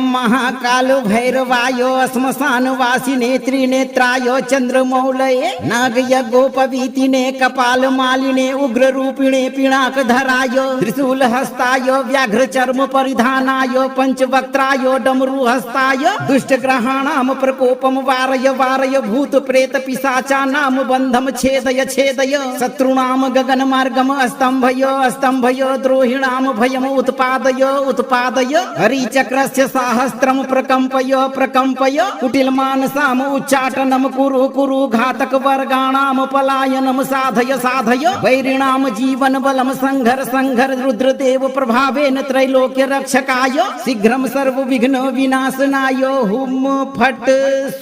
महाकाल भैरवायो श्मशान वासिने त्रिनेत्रायो चंद्रमौलये नाग यज्ञोपवीतिने कपाल मालिने उग्र रूपिणे पिनाक धराय त्रिशूल हस्ताय व्याघ्र चर्म परिधानाय पंचवक्त्राय डमरू हस्ताय दुष्ट ग्रहाणाम प्रकोपम वारय वारय भूत प्रेत पिशाचानाम बंधम छेदय छेदय शत्रुणाम गगन मार्गम स्तंभय स्तंभय द्रोहिणाम भयम उत्पादय उत्पादय हरिचक्रस्य सहस्त्रम प्रकंपय प्रकंपय कुटिल मानसाम उच्चाटनम कुरु कुरु घातक वर्गाणाम पलायनम साधय साधय वैरिणाम जीवन बलम संघर संघर रुद्रदेव प्रभावेन त्रैलोक्य रक्षकाय शीघ्रम सर्व विघ्न विनाशनाय हुम फट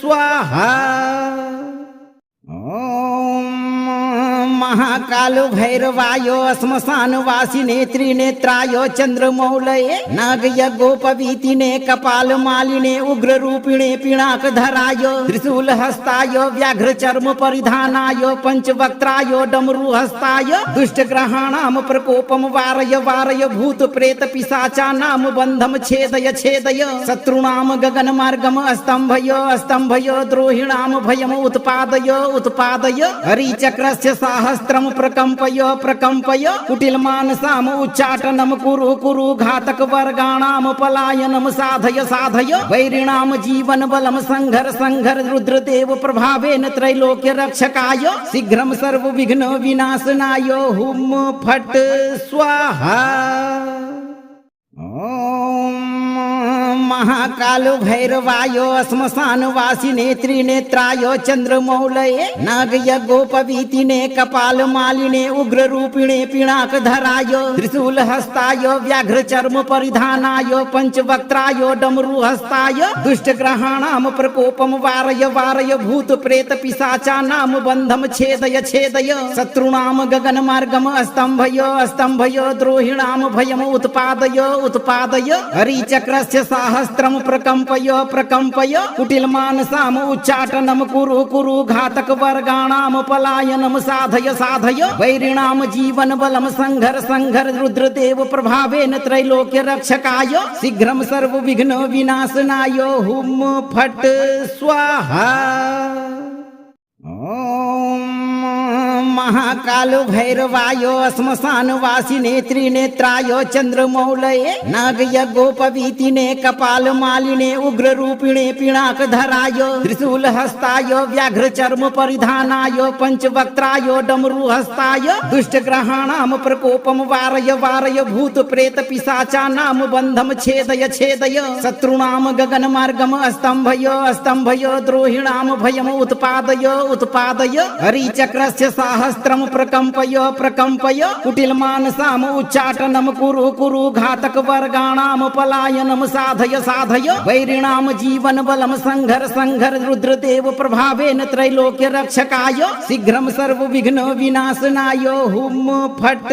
स्वाहा। ओम महाकाल भैरवायो श्मशान वासिने त्रिनेत्रायो चंद्रमौलये नाग यज्ञोपवीतिने कपाल मालिने उग्र रूपिणे पिनाक धराय त्रिशूल हस्ताय व्याघ्र चर्म परिधानाय पंचवक्त्राय डमरू हस्ताय दुष्ट ग्रहाणाम प्रकोपम वारय वारय भूत प्रेत पिशाचानाम बंधम छेदय छेदय शत्रुणाम गगन मार्गम स्तंभय स्तंभय द्रोहिणाम भयम उत्पादय उत्पादय हरिचक्रस्य सहस्त्रम प्रकंपय प्रकंपय कुटिल मानसाम उच्चाटनम कुरु कुरु घातक वर्गाणाम पलायनम साधय साधय वैरिणाम जीवन बलम संघर संघर रुद्रदेव प्रभावेन त्रैलोक्य रक्षकाय शीघ्रम सर्व विघ्न विनाशनाय हुम फट स्वाहा। ओम महाकालो भैरवायो श्मशानवासिने त्रिनेत्रायो चंद्रमौलये नागयज्ञोपवीतिने कपालमालिने उग्ररूपिणे पिनाकधराय त्रिशूलहस्ताय व्याघ्रचर्म परिधानाय पंचवक्त्राय डमरुहस्ताय दुष्टग्रहाणां प्रकोपं वारय वारय भूत प्रेत पिशाचानां बन्धं छेदय छेदय शत्रूणां गगनमार्गं स्तम्भय स्तम्भय द्रोहिणां भयम् उत्पादय उत्पादय हरिचक्रस्य साहस्रं प्रकम्पय प्रकम्पय कुटिलमानसाम् उच्चाटनं कुरु कुरु घातकवर्गाणां पलायनं साधय साधय वैरिणां जीवनबलं संघर संघर रुद्रदेव प्रभावेन त्रैलोक्य रक्षकाय शीघ्रं सर्वविघ्न विनाशनाय हुम फट स्वाहा। महाकालो भैरवायो श्मशानवासिने त्रिनेत्राय चंद्रमौलये नागयज्ञोपवीतिने कपालमालिने उग्ररूपिणे पिनाकधराय त्रिशूलहस्ताय व्याघ्रचर्म परिधानाय पंचवक्त्राय डमरुहस्ताय दुष्टग्रहाणां प्रकोपं वारय वारय भूत प्रेत पिशाचानां बन्धं छेदय छेदय शत्रूणां गगनमार्गं स्तम्भय स्तम्भय द्रोहिणां भयम् उत्पादय उत्पादय हरिचक्रस्य साहस्रं प्रकम्पय प्रकम्पय कुटिलमानसाम् उच्चाटनं कुरु कुरु घातकवर्गाणां पलायनं साधय साधय वैरिणां जीवनबलं संघर संघर रुद्रदेव प्रभावेन त्रैलोक्य रक्षकाय शीघ्रं सर्वविघ्न विनाशनाय हुम फट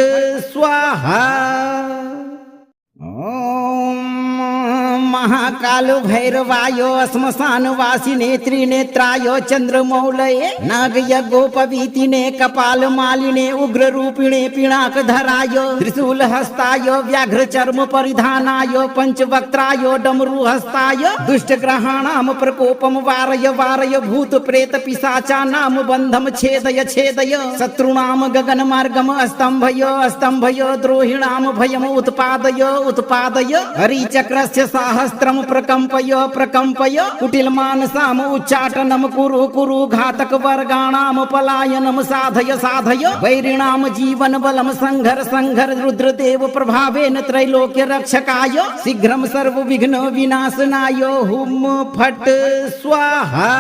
स्वाहा। महाकालो भैरवायो श्मशानवासिने त्रिनेत्राय चंद्रमौलये नागयज्ञोपवीतिने कपालमालिने उग्ररूपिणे पिनाकधराय त्रिशूलहस्ताय व्याघ्रचर्म परिधानाय पंचवक्त्राय डमरुहस्ताय दुष्टग्रहाणां प्रकोपं वारय वारय भूत प्रेत पिशाचानां बन्धं छेदय छेदय शत्रूणां गगनमार्गं स्तम्भय स्तम्भय द्रोहिणां भयम् उत्पादय उत्पादय हरिचक्रस्य साहस्रं प्रकम्पय प्रकम्पय कुटिलमानसाम् उच्चाटनं कुरु कुरु घातकवर्गाणां पलायनं साधय साधय वैरिणां जीवनबलं संघर संघर रुद्रदेव प्रभावेन त्रैलोक्य रक्षकाय शीघ्रं सर्वविघ्न विनाशनाय हुम फट स्वाहा।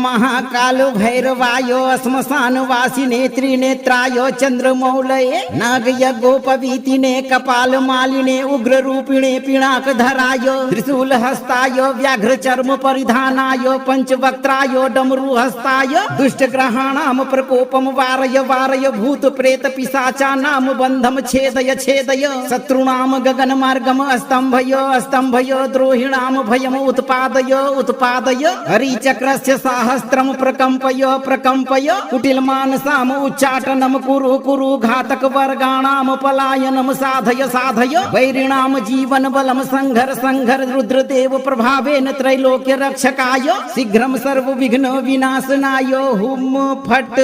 महाकालो भैरवायो श्मशानवासिने त्रिनेत्राय चंद्रमौलये नागयज्ञोपवीतिने कपालमालिने उग्ररूपिणे पिनाकधराय त्रिशूलहस्ताय व्याघ्रचर्म परिधानाय पंचवक्त्राय डमरुहस्ताय दुष्टग्रहाणां प्रकोपं वारय वारय भूत प्रेत पिशाचानां बन्धं छेदय छेदय शत्रूणां गगनमार्गं स्तम्भय स्तम्भय द्रोहिणां भयम् उत्पादय उत्पादय हरिचक्रस्य साहस्रं प्रकम्पय प्रकम्पय कुटिलमानसाम् उच्चाटनं कुरु कुरु घातकवर्गाणां पलायनं साधय साधय वैरिणां जीवनबलं संघर संघर रुद्रदेव प्रभावेन त्रैलोक्य रक्षकाय शीघ्रं सर्वविघ्न विनाशनाय हुम फट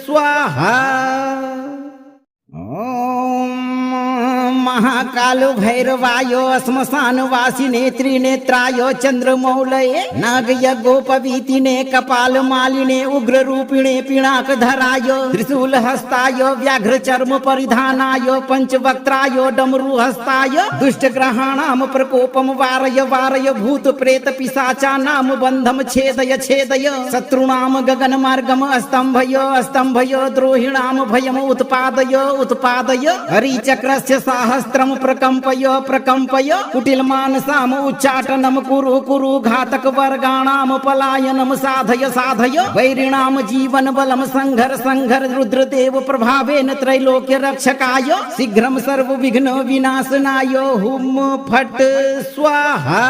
स्वाहा। महाकालो भैरवायो श्मशानवासिने त्रिनेत्राय चंद्रमौलये नागयज्ञोपवीतिने कपालमालिने उग्ररूपिणे पिनाकधराय त्रिशूलहस्ताय व्याघ्रचर्म परिधानाय पंचवक्त्राय डमरुहस्ताय दुष्टग्रहाणां प्रकोपं वारय वारय भूत प्रेत पिशाचानां बन्धं छेदय छेदय शत्रूणां गगनमार्गं स्तम्भय स्तम्भय द्रोहिणां भयम् उत्पादय उत्पादय हरिचक्रस्य साहस्रं प्रकम्पय प्रकम्पय कुटिलमानसाम् उच्चाटनं कुरु कुरु घातकवर्गाणां पलायनं साधय साधय वैरिणां जीवनबलं संघर संघर रुद्रदेव प्रभावेन त्रैलोक्य रक्षकाय शीघ्रं सर्वविघ्न विनाशनाय हुम फट स्वाहा।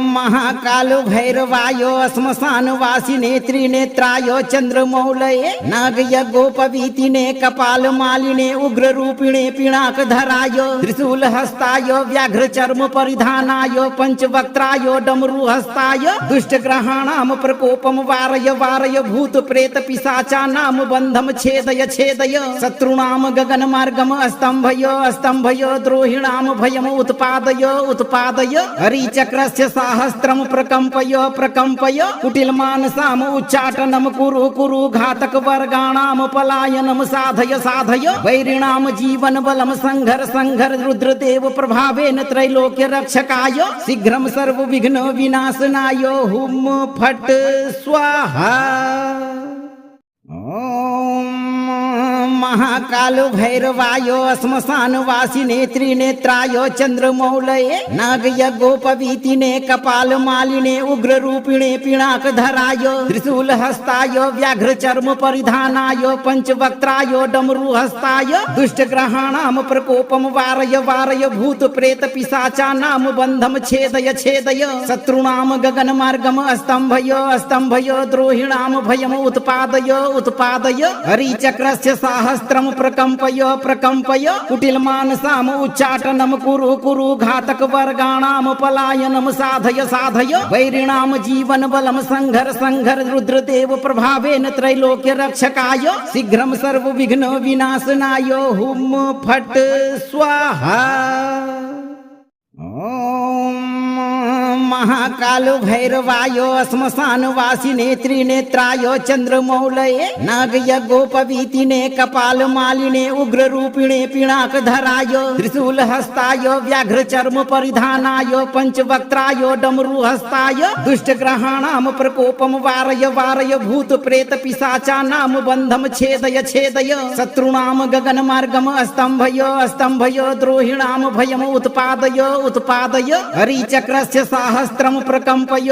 महाकालो भैरवायो श्मशानवासिने त्रिनेत्राय चंद्रमौलये नागयज्ञोपवीतिने कपालमालिने उग्ररूपिणे पिनाकधराय त्रिशूलहस्ताय व्याघ्रचर्म परिधानाय पंचवक्त्राय डमरुहस्ताय दुष्टग्रहाणां प्रकोपं वारय वारय भूत प्रेत पिशाचानां बन्धं छेदय छेदय शत्रूणां गगनमार्गं स्तम्भय स्तम्भय द्रोहिणां भयम् उत्पादय उत्पादय हरिचक्रस्य साहस्रं सहस्त्रम प्रकम्पय कुटिल मानसाम उच्चाटनम कुरु कुरु घातक वर्गाणाम पलायनम साधय वैरिणाम जीवन बलम संघर रुद्रदेव प्रभावेन त्रैलोक्य रक्षकाय शीघ्रम सर्व विघ्न विनाशनाय हुम फट स्वाहा। ओम महाकालो भैरवायो श्मशान वासिने त्रिनेत्रायो चंद्रमौलये नागयज्ञोपवीतिने कपाल मालिने उग्र रूपिणे पिनाक धरायो त्रिशूल हस्तायो व्याघ्र चर्म परिधानायो पंचवक्त्रायो डमरू हस्ताय दुष्ट ग्रहाणाम प्रकोपम वारय भूत प्रेत पिशाचानाम बंधम छेदय शत्रुणाम गगन मार्गम स्तंभयो द्रोहिणाम भयम उत्पादय हरिचक्रस्य सहस्त्रम प्रकम्पय कुटिल मानसाम उच्चाटनम कुरु घातक वर्गाणाम पलायनम साधय वैरिणाम जीवन बलम संघर रुद्रदेव प्रभावेन त्रैलोक्य रक्षकाय शीघ्रम सर्व विघ्न विनाशनाय हुम फट स्वाहा। ओम महाकालो भैरवायो श्मशान वासिने त्रिनेत्रायो चंद्रमौलये नागयज्ञोपवीतिने कपाल मालिने उग्र रूपिणे पिनाक धरायो त्रिशूल हस्तायो व्याघ्र चर्म परिधानायो पंचवक्त्रायो डमरू हस्ताय दुष्ट ग्रहाणाम प्रकोपम वारय भूत प्रेत पिशाचानाम बंधम छेदय शत्रुणाम गगन मार्गम स्तंभयो द्रोहिणाम भयम उत्पादय हरिचक्रस्य सहस्त्रम प्रकम्पय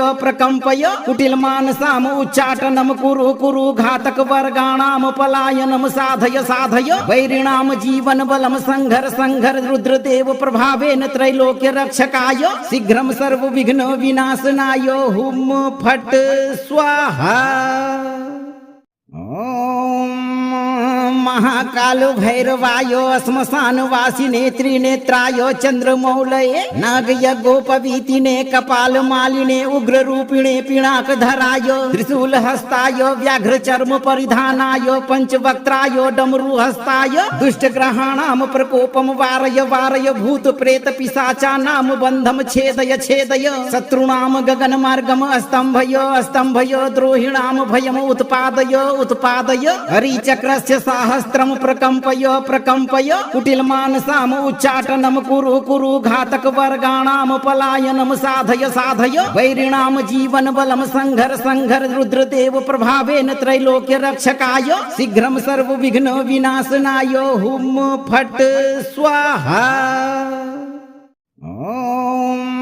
कुटिल मानसाम उच्चाटनम कुरु घातक वर्गाणाम पलायनम साधय वैरिणाम जीवन बलम संघर रुद्रदेव प्रभावेन त्रैलोक्य रक्षकाय शीघ्रम सर्व विघ्न विनाशनाय हुम फट स्वाहा। ओम महाकालो भैरवायो श्मशान वासिने त्रिनेत्रायो चंद्रमौलये नागयज्ञोपवीतिने कपाल मालिने उग्र रूपिणे पिनाक धरायो त्रिशूल हस्तायो व्याघ्र चर्म परिधानायो पंचवक्त्रायो डमरू हस्ताय दुष्ट ग्रहाणाम प्रकोपम वारय भूत प्रेत पिशाचानाम बंधम छेदय शत्रुणाम गगन मार्गम स्तंभयो द्रोहिणाम भयम उत्पादय हरिचक्रस्य सहस्त्रम प्रकम्पय कुटिल मानसाम उच्चाटनम कुरु घातक वर्गाणाम पलायनम साधय वैरिणाम जीवन बलम संघर रुद्रदेव प्रभावेन त्रैलोक्य रक्षकाय शीघ्रम सर्व विघ्न विनाशनाय हुम फट स्वाहा। ओम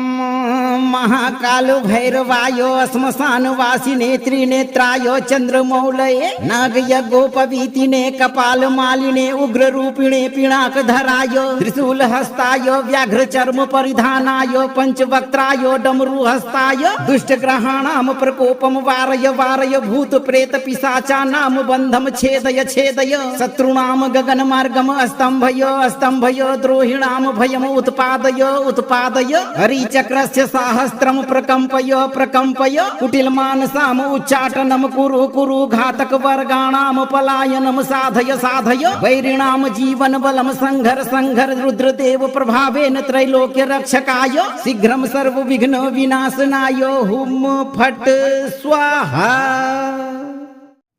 महाकालो भैरवायो श्मशान वासिने त्रिनेत्रायो चंद्रमौलये नागयज्ञोपवीतिने कपाल मालिने उग्र रूपिणे पिनाक धरायो त्रिशूल हस्तायो व्याघ्र चर्म परिधानायो पंचवक्त्रायो डमरू हस्ताय दुष्ट ग्रहाणाम प्रकोपम वारय भूत प्रेत पिशाचानाम बंधम छेदय शत्रुणाम गगन मार्गम स्तंभयो द्रोहिणाम भयम उत्पादय हरिचक्रस्य सहस्त्रम प्रकम्पय कुटिल मानसाम उच्चाटनम कुरु घातक वर्गाणाम पलायनम साधय वैरिणाम जीवन बलम संघर रुद्रदेव प्रभावेन त्रैलोक्य रक्षकाय शीघ्रम सर्व विघ्न विनाशनाय हुम फट स्वाहा।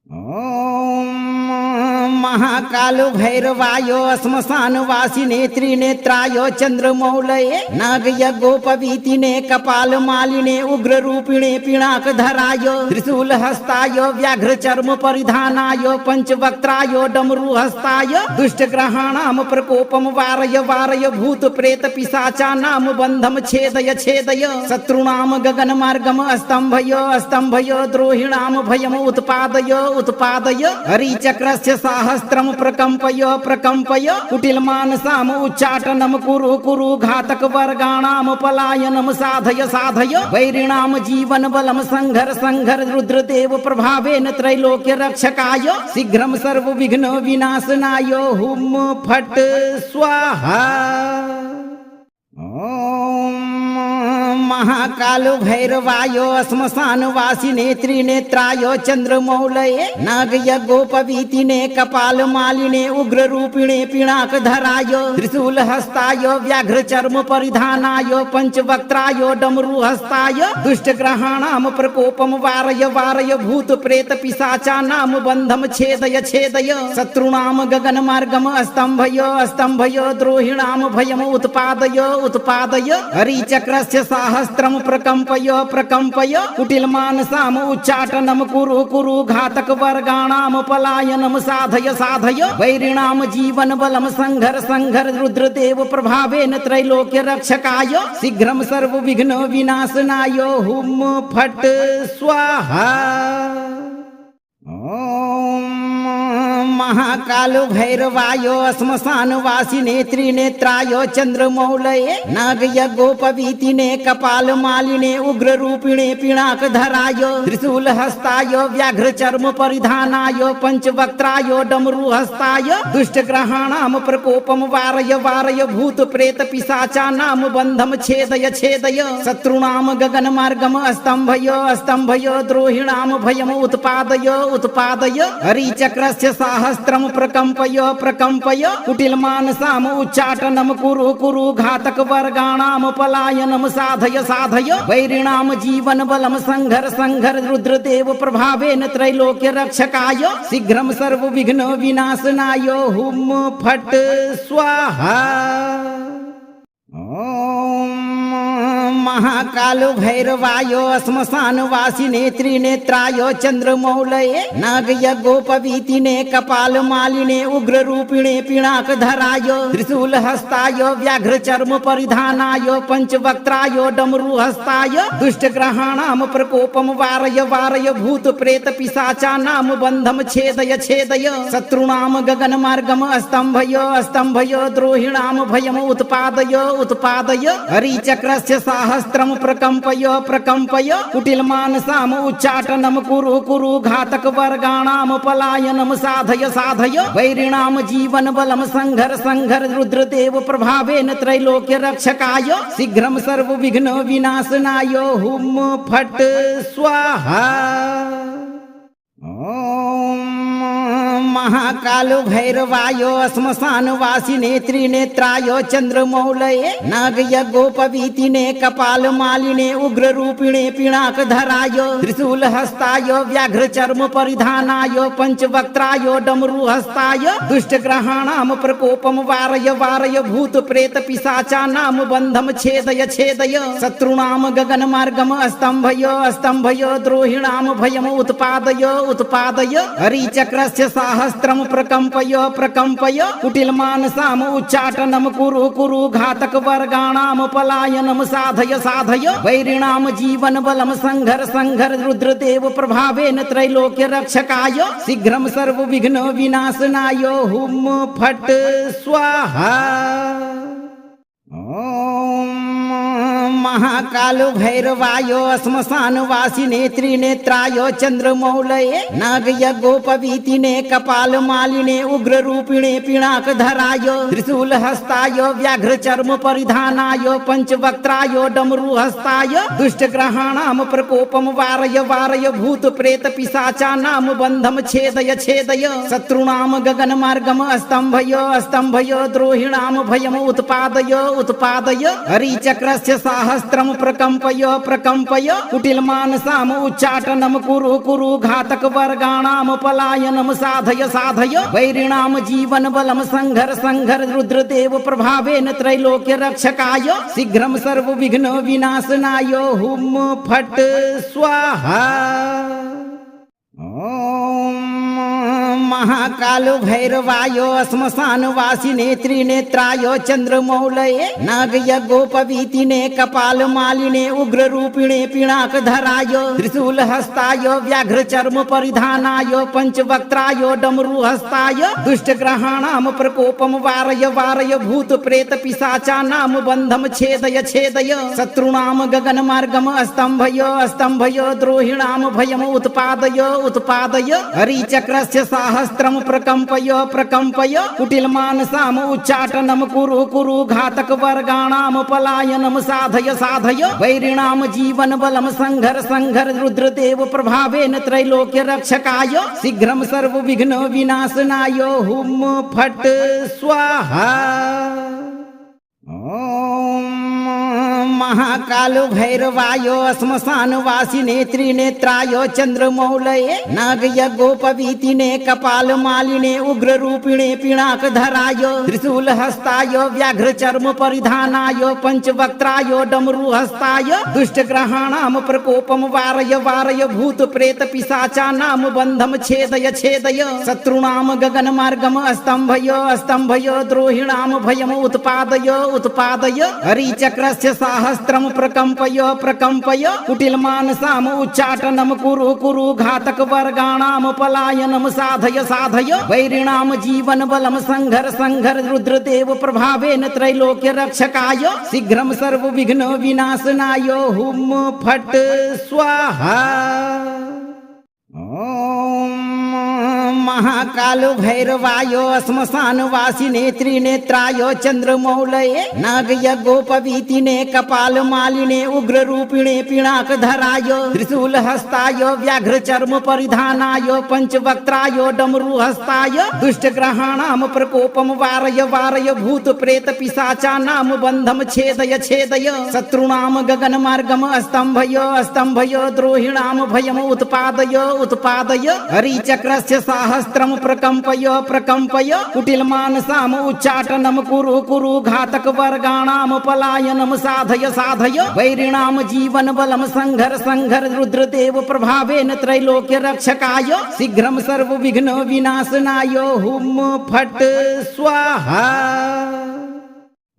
ओम महाकालो भैरवायो श्मशान वासिने त्रिनेत्रायो चंद्रमौलये नागयज्ञोपवीतिने कपाल मालिने उग्र रूपिणे पिनाक धरायो त्रिशूल हस्तायो व्याघ्र चर्म परिधानायो पंचवक्त्रायो डमरू हस्ताय दुष्ट ग्रहाणाम प्रकोपम वारय भूत प्रेत पिशाचानाम बंधम छेदय शत्रुणाम गगन मार्गम स्तंभयो द्रोहिणाम भयम उत्पादय हरिचक्रस्य सहस्त्रम प्रकम्पय कुटिल मानसाम उच्चाटनम कुरु घातक वर्गाणाम पलायनम साधय वैरिणाम जीवन बलम संघर रुद्रदेव प्रभावेन त्रैलोक्य रक्षकाय शीघ्रम सर्व विघ्न विनाशनाय हुम फट स्वाहा। ओम महाकालो भैरवायो श्मशानवासिने त्रिनेत्रायो चंद्रमौलये नागयज्ञोपवीतिने कपालमालिने उग्ररूपिणे पिनाकधरायो त्रिशूलहस्तायो व्याघ्रचर्म परिधानायो पंचवक्त्रायो डमरुहस्ताय दुष्टग्रहाणां प्रकोपम वारय वारय भूत प्रेत पिशाचानां बन्धम छेदय छेदय शत्रूणां गगनमार्गम स्तम्भय द्रोहिणां भयम उत्पादय उत्पादय हरिचक्रस्य साहस्त्रम प्रकम्पय प्रकम्पय कुटिलमानसाम उच्चाटनं कुरु कुरु घातक वर्गाणां पलायनं साधय साधय वैरिणां जीवन बलम संघर संघर रुद्रदेव प्रभावेन त्रैलोक्य रक्षकाय शीघ्रं सर्व विघ्न विनाशनाय हुम फट स्वाहा। ओम महाकालो भैरवायो श्मशानवासिने त्रिनेत्रायो चंद्रमौलये नागयज्ञोपवीतिने कपालमालिने उग्ररूपिणे पिनाकधरायो त्रिशूलहस्तायो व्याघ्रचर्म परिधानायो पंचवक्त्रायो डमरुहस्ताय दुष्टग्रहाणां प्रकोपम वारय वारय भूत प्रेत पिशाचानां बन्धम छेदय छेदय शत्रूणां गगनमार्गम स्तम्भय द्रोहिणां भयम उत्पादय उत्पादय हरिचक्रस्य साहस्त्रम प्रकम्पय प्रकम्पय कुटिलमानसाम उच्चाटनं कुरु कुरु घातक वर्गाणां पलायनं साधय साधय वैरिणां जीवन बलम संघर संघर रुद्रदेव प्रभावेन त्रैलोक्य रक्षकाय शीघ्रं सर्व विघ्न विनाशनाय हुम फट स्वाहा। ओम महाकालो भैरवायो श्मशानवासिने त्रिनेत्रायो चंद्रमौलये नागयज्ञोपवीतिने कपालमालिने उग्ररूपिणे पिनाकधरायो त्रिशूलहस्तायो व्याघ्रचर्म परिधानायो पंचवक्त्रायो डमरुहस्ताय दुष्टग्रहाणां प्रकोपम वारय वारय भूत प्रेत पिशाचानां बन्धम छेदय छेदय शत्रूणां गगनमार्गम स्तम्भय द्रोहिणां भयम उत्पादय उत्पादय हरिचक्रस्य साहस्त्रम प्रकम्पय प्रकम्पय कुटिलमानसाम उच्चाटनं कुरु कुरु घातक वर्गाणां पलायनं साधय साधय वैरिणां जीवन बलम संघर संघर रुद्रदेव प्रभावेन त्रैलोक्य रक्षकाय शीघ्रं सर्व विघ्न विनाशनाय हुम फट स्वाहा। ओम महाकालो भैरवायो श्मशानवासिने त्रिनेत्रायो चंद्रमौलये नागयज्ञोपवीतिने कपालमालिने उग्ररूपिणे पिनाकधरायो त्रिशूलहस्तायो व्याघ्रचर्म परिधानायो पंचवक्त्रायो डमरुहस्ताय दुष्टग्रहाणां प्रकोपम वारय वारय भूत प्रेत पिशाचानां बन्धम छेदय छेदय शत्रूणां गगनमार्गम स्तम्भय द्रोहिणां भयम उत्पादय उत्पादय हरिचक्रस्य साहस्त्रम प्रकम्पय प्रकम्पय कुटिलमानसाम उच्चाटनं कुरु कुरु घातक वर्गाणां पलायनं साधय साधय वैरिणां जीवन बलम संघर संघर रुद्रदेव प्रभावेन त्रैलोक्य रक्षकाय शीघ्रं सर्व विघ्न विनाशनाय हुम फट स्वाहा। ओम महाकालो भैरवायो श्मशानवासिने त्रिनेत्रायो चंद्रमौलये नागयज्ञोपवीतिने कपालमालिने उग्ररूपिणे पिनाकधरायो त्रिशूलहस्तायो व्याघ्रचर्म परिधानायो पंचवक्त्रायो डमरुहस्ताय दुष्टग्रहाणां प्रकोपम वारय वारय भूत प्रेत पिशाचानां बन्धम छेदय छेदय शत्रूणां गगनमार्गम स्तम्भय द्रोहिणां भयम उत्पादय उत्पादय हरिचक्रस्य साहस्त्रम प्रकम्पय प्रकम्पय कुटिलमानसाम उच्चाटनं कुरु कुरु घातक वर्गाणां पलायनं साधय साधय वैरिणां जीवन बलम संघर संघर रुद्रदेव प्रभावेन त्रैलोक्य रक्षकाय शीघ्रं सर्व विघ्न विनाशनाय हुम फट स्वाहा। ओम महाकालो भैरवायो श्मशानवासिने त्रिनेत्रायो चंद्रमौलये नागयज्ञोपवीतिने कपालमालिने उग्ररूपिणे पिनाकधरायो त्रिशूलहस्तायो व्याघ्रचर्म परिधानायो पंचवक्त्रायो डमरुहस्ताय दुष्टग्रहाणां प्रकोपम वारय वारय भूत प्रेत पिशाचानां बन्धम छेदय छेदय शत्रूणां गगनमार्गम स्तम्भय द्रोहिणां भयम उत्पादय उत्पादय हरिचक्रस्य साहस्त्रम सहस्त्रम प्रकम्पय कुटिलमानसाम उच्चाटनम कुरु घातक वर्गाणाम पलायनम साधय वैरिणाम जीवन बलम संघर रुद्रदेव प्रभावेन त्रैलोक्य रक्षकाय शीघ्रम सर्व विघ्न विनाशनाय हुम फट स्वाहा। ओम महाकाल भैरवायो श्मशान वासिने त्रिनेत्रायो चंद्रमौलये नागयज्ञोपवीतिने कपाल मालिने उग्र रूपिणे पिनाक धरायो त्रिशूल हस्ताय व्याघ्र चर्म परिधानाय पंचवक्त्राय डमरू हस्ताय दुष्ट ग्रहाणाम प्रकोपम वारय भूत प्रेत पिशाचानाम बंधम छेदय शत्रुणाम गगन मार्गम स्तंभय द्रोहिणाम भयम उत्पादय हरिचक्रस्य सहस्त्रम प्रकम्पय कुटिलमानसाम उच्चाटनम कुरु घातक वर्गाणाम पलायनम साधय वैरिणाम जीवन बलम संघर रुद्रदेव प्रभावेन त्रैलोक्य रक्षकाय शीघ्रम सर्व विघ्न विनाशनाय हुम फट स्वाहा। ओम महाकाल भैरवायो श्मशान वासिने त्रिनेत्रायो चंद्रमौलये नागयज्ञोपवीतिने कपाल मालिने उग्र रूपिणे पिनाक धराय त्रिशूल हस्ताय व्याघ्र चर्म परिधानाय पंचवक्त्राय डमरू हस्ताय दुष्ट ग्रहाणाम प्रकोपम वारय भूत प्रेत पिशाचानाम बंधम छेदय शत्रुणाम गगन मार्गम स्तंभय द्रोहिणाम भयम उत्पादय हरिचक्रस्य सहस्त्रम प्रकम्पय कुटिलमानसाम उच्चाटनम कुरु घातक वर्गाणाम पलायनम साधय वैरिणाम जीवन बलम संघर रुद्रदेव प्रभावेन त्रैलोक्य रक्षकाय शीघ्रम सर्व विघ्न विनाशनाय हुम फट स्वाहा।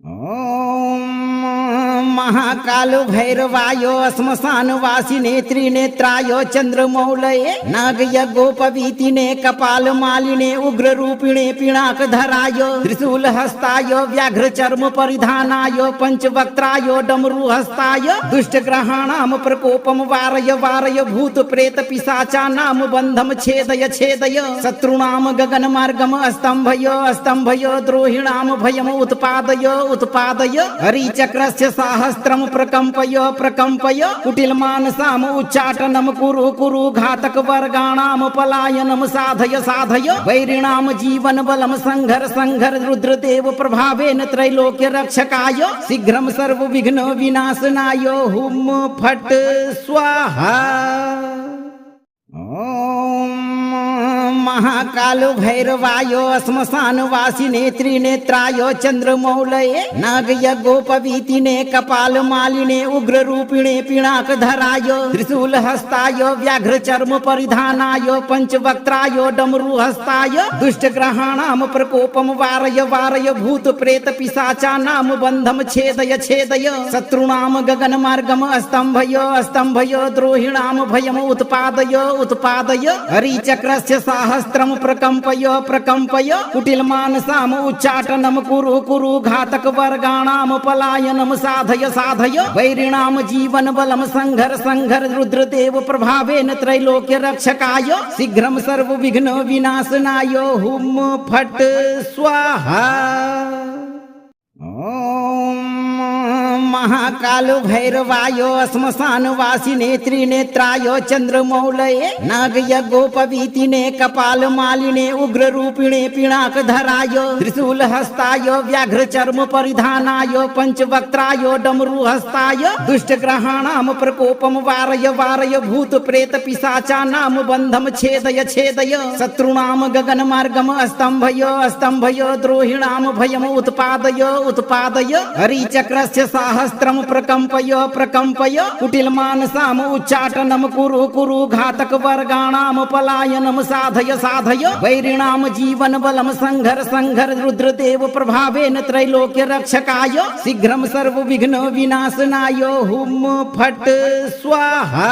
ओम महाकाल भैरवायो श्मशान वासिने त्रिनेत्रायो चंद्रमौलये नागयज्ञोपवीतिने कपाल मालिने उग्र रूपिणे पिनाक धराय त्रिशूल हस्ताय व्याघ्र चर्म परिधानाय पंचवक्त्राय डमरू हस्ताय दुष्ट ग्रहाणाम प्रकोपम वारय भूत प्रेत पिशाचानाम बंधम छेदय शत्रुणाम गगन मार्गम स्तंभय द्रोहिणाम भयम उत्पादय हरिचक्रस्य सहस्त्रम प्रकम्पय कुटिलमानसाम उच्चाटनम कुरु घातक वर्गाणाम पलायनम साधय वैरिणाम जीवन बलम संघर रुद्रदेव प्रभावेन त्रैलोक्य रक्षकाय शीघ्रम सर्व विघ्न विनाशनाय हुम फट स्वाहा। ओम महाकाल भैरवायो श्मशान वासिने त्रिनेत्रायो चंद्रमौलये नागयज्ञोपवीतिने कपाल मालिने उग्र रूपिणे पिनाक धराय त्रिशूल हस्ताय व्याघ्र चर्म परिधानाय पंचवक्त्राय डमरू हस्ताय दुष्ट ग्रहाणाम प्रकोपम वारय भूत प्रेत पिशाचानाम बंधम छेदय शत्रुणाम गगन मार्गम स्तंभय द्रोहिणाम भयम उत्पादय हरिचक्रस्य सहस्त्रम प्रकम्पय कुटिलमानसाम उच्चाटनम कुरु घातक वर्गाणाम पलायनम साधय वैरिणाम जीवन बलम संघर रुद्रदेव प्रभावेन त्रैलोक्य रक्षकाय शीघ्रम सर्व विघ्न विनाशनाय हुम फट स्वाहा। ओम महाकाल भैरवायो श्मशान वासिने त्रिनेत्रायो चंद्रमौलये नागयज्ञोपवीतिने कपाल मालिने उग्र रूपिणे पिनाक धराय त्रिशूल हस्ताय व्याघ्र चर्म परिधानाय पंचवक्त्राय डमरू हस्ताय दुष्ट ग्रहाणाम प्रकोपम वारय भूत प्रेत पिशाचानाम बंधम छेदय शत्रुणाम गगन मार्गम स्तंभय द्रोहिणाम भयम उत्पादय हरिचक्रस्य सहस्त्रम प्रकम्पय कुटिलमानसाम उच्चाटनम कुरु घातक वर्गाणाम पलायनम साधय वैरिणाम जीवन बलम संघर रुद्रदेव प्रभावेन त्रैलोक्य रक्षकाय शीघ्रम सर्व विघ्न विनाशनाय हुम फट स्वाहा।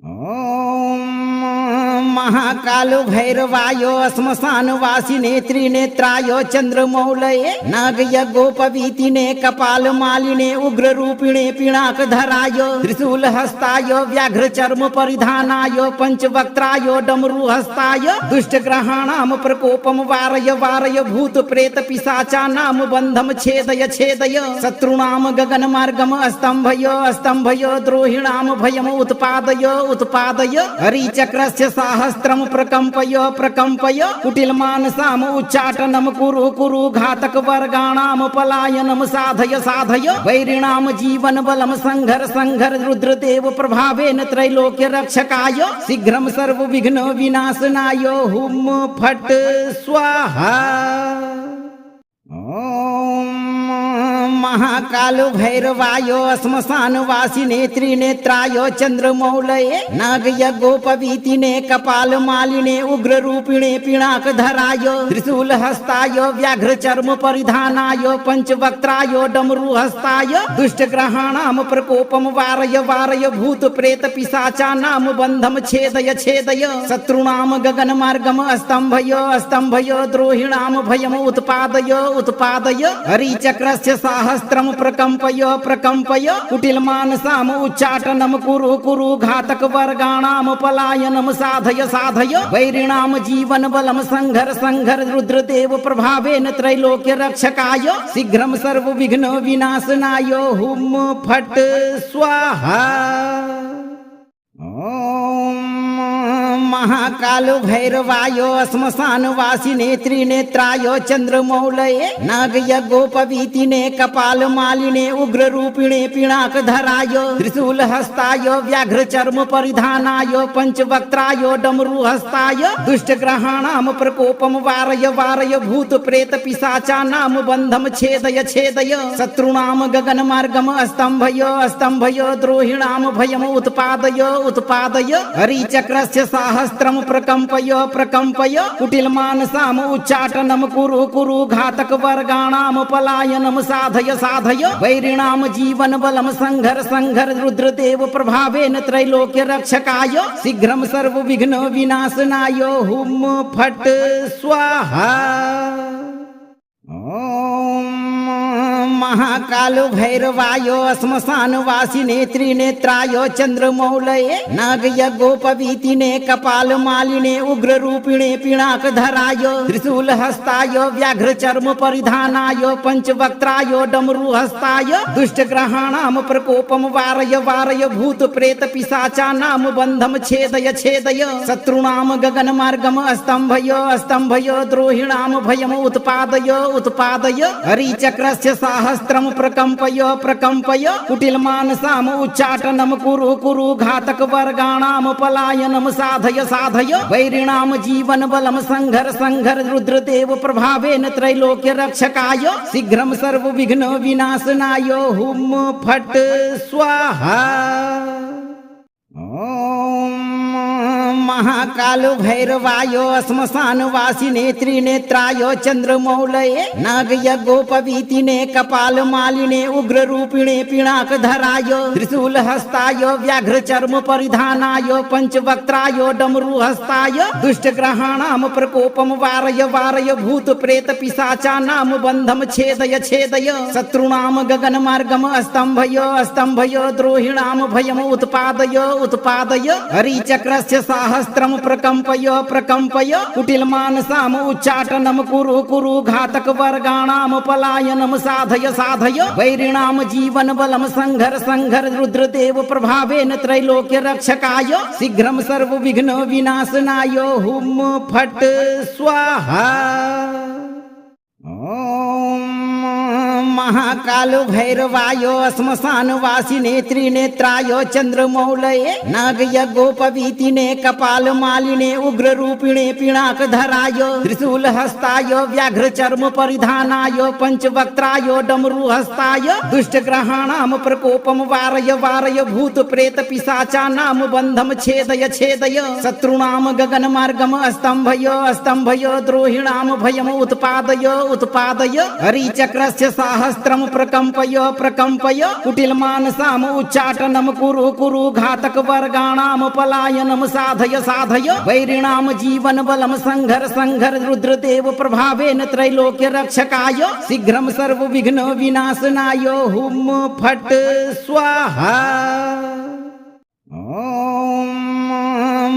ओम महाकालो भैरवायो श्मशानवासिने त्रिनेत्रायो चंद्रमौलये नागयज्ञोपवीतिने कपालमालिने उग्ररूपिणे पिनाकधराय त्रिशूलहस्ताय व्याघ्रचर्म परिधानाय पंचवक्त्राय डमरुहस्ताय दुष्टग्रहाणां प्रकोपं वारय वारय भूत प्रेत पिशाचानां बन्धं छेदय छेदय शत्रूणां गगनमार्गम् स्तम्भय स्तम्भय द्रोहिणां भयम् उत्पादय उत्पादय हरिचक्रस्य साहस्रं प्रकम्पय प्रकम्पय कुटिलमानसाम् उच्चाटनं कुरु कुरु घातकवर्गाणां पलायनं साधय साधय वैरिणां जीवनबलं संघर संघर रुद्रदेव प्रभावेन त्रैलोक्य रक्षकाय शीघ्रं सर्वविघ्न विनाशनाय हुम फट स्वाहा। महाकालो भैरवायो श्मशानवासिने त्रिनेत्राय चंद्रमौलये नागयज्ञोपवीतिने कपालमालिने उग्ररूपिणे पिनाकधराय त्रिशूलहस्ताय व्याघ्रचर्म परिधानाय पंचवक्त्राय डमरुहस्ताय दुष्टग्रहाणां प्रकोपं वारय वारय भूत प्रेत पिशाचानां बन्धं छेदय छेदय शत्रूणां गगनमार्गम् स्तम्भय स्तम्भय द्रोहिणां भयम् उत्पादय उत्पादय हरिचक्रस्य साहस्रं प्रकम्पय प्रकम्पय कुटिलमानसाम् उच्चाटनं कुरु कुरु घातकवर्गाणां पलायनं साधय साधय वैरिणां जीवनबलं संघर संघर रुद्रदेव प्रभावेन त्रैलोक्य रक्षकाय शीघ्रं सर्वविघ्न विनाशनाय हुम फट स्वाहा। महाकालो भैरवायो श्मशानवासिने त्रिनेत्राय चंद्रमौलये नागयज्ञोपवीतिने कपालमालिने उग्ररूपिणे पिनाकधराय त्रिशूलहस्ताय व्याघ्रचर्म परिधानाय पंचवक्त्राय डमरुहस्ताय दुष्टग्रहाणां प्रकोपं वारय वारय भूत प्रेत पिशाचानां बन्धं छेदय छेदय शत्रूणां गगनमार्गम् स्तम्भय स्तम्भय द्रोहिणां भयम् उत्पादय उत्पादय हरिचक्रस्य साहस्रं प्रकम्पय प्रकम्पय कुटिलमानसाम् उच्चाटनं कुरु कुरु घातकवर्गाणां पलायनं साधय साधय वैरिणां जीवनबलं संघर संघर रुद्रदेव प्रभावेन त्रैलोक्य रक्षकाय शीघ्रं सर्वविघ्न विनाशनाय हुम फट स्वाहा। महाकालो भैरवायो श्मशानवासिने त्रिनेत्राय चंद्रमौलये नागयज्ञोपवीतिने कपालमालिने उग्ररूपिणे पिनाकधराय त्रिशूलहस्ताय व्याघ्रचर्म परिधानाय पंचवक्त्राय डमरुहस्ताय दुष्टग्रहाणां प्रकोपं वारय वारय भूत प्रेत पिशाचानां बन्धं छेदय छेदय शत्रूणां गगनमार्गम् स्तम्भय स्तम्भय द्रोहिणां भयम् उत्पादय उत्पादय हरिचक्रस्य साहस्रं प्रकम्पय प्रकम्पय कुटिलमानसाम् उच्चाटनं कुरु कुरु घातकवर्गाणां पलायनं साधय साधय वैरिणां जीवनबलं संघर संघर रुद्रदेव प्रभावेन त्रैलोक्य रक्षकाय शीघ्रं सर्वविघ्न विनाशनाय हुम फट स्वाहा। महाकालो भैरवायो श्मशानवासिने त्रिनेत्राय चंद्रमौलये नागयज्ञोपवीतिने कपालमालिने उग्ररूपिणे पिनाकधराय त्रिशूलहस्ताय व्याघ्रचर्म परिधानाय पंचवक्त्राय डमरुहस्ताय दुष्टग्रहाणां प्रकोपं वारय वारय भूत प्रेत पिशाचानां बन्धं छेदय छेदय शत्रूणां गगनमार्गम् स्तम्भय स्तम्भय द्रोहिणां भयम् उत्पादय उत्पादय हरिचक्रस्य साहस्रं प्रकम्पय प्रकम्पय कुटिलमानसाम् उच्चाटनं कुरु कुरु घातकवर्गाणां पलायनं साधय साधय वैरिणां जीवनबलं संघर संघर रुद्रदेव प्रभावेन त्रैलोक्य रक्षकाय शीघ्रं सर्वविघ्न विनाशनाय हुम फट स्वाहा। महाकालो भैरवायो श्मशानवासिने त्रिनेत्राय चंद्रमौलये नागयज्ञोपवीतिने कपालमालिने उग्ररूपिणे पिनाकधराय त्रिशूलहस्ताय व्याघ्रचर्म परिधानाय पंचवक्त्राय डमरुहस्ताय दुष्टग्रहाणां प्रकोपं वारय वारय भूत प्रेत पिशाचानां बन्धं छेदय छेदय शत्रूणां गगनमार्गम् स्तम्भय स्तम्भय द्रोहिणां भयम् उत्पादय उत्पादय हरिचक्रस्य साहस्रं सहस्त्रम प्रकम्पय कुटिल मानसाम उच्चाटनम कुरु कुरु घातक वर्गाणाम पलायनम साधय वैरिणाम जीवन बलम संघर रुद्रदेव प्रभावेन त्रैलोक्य रक्षकाय शीघ्रम सर्व विघ्न विनाशनाय हुम फट स्वाहा। ओम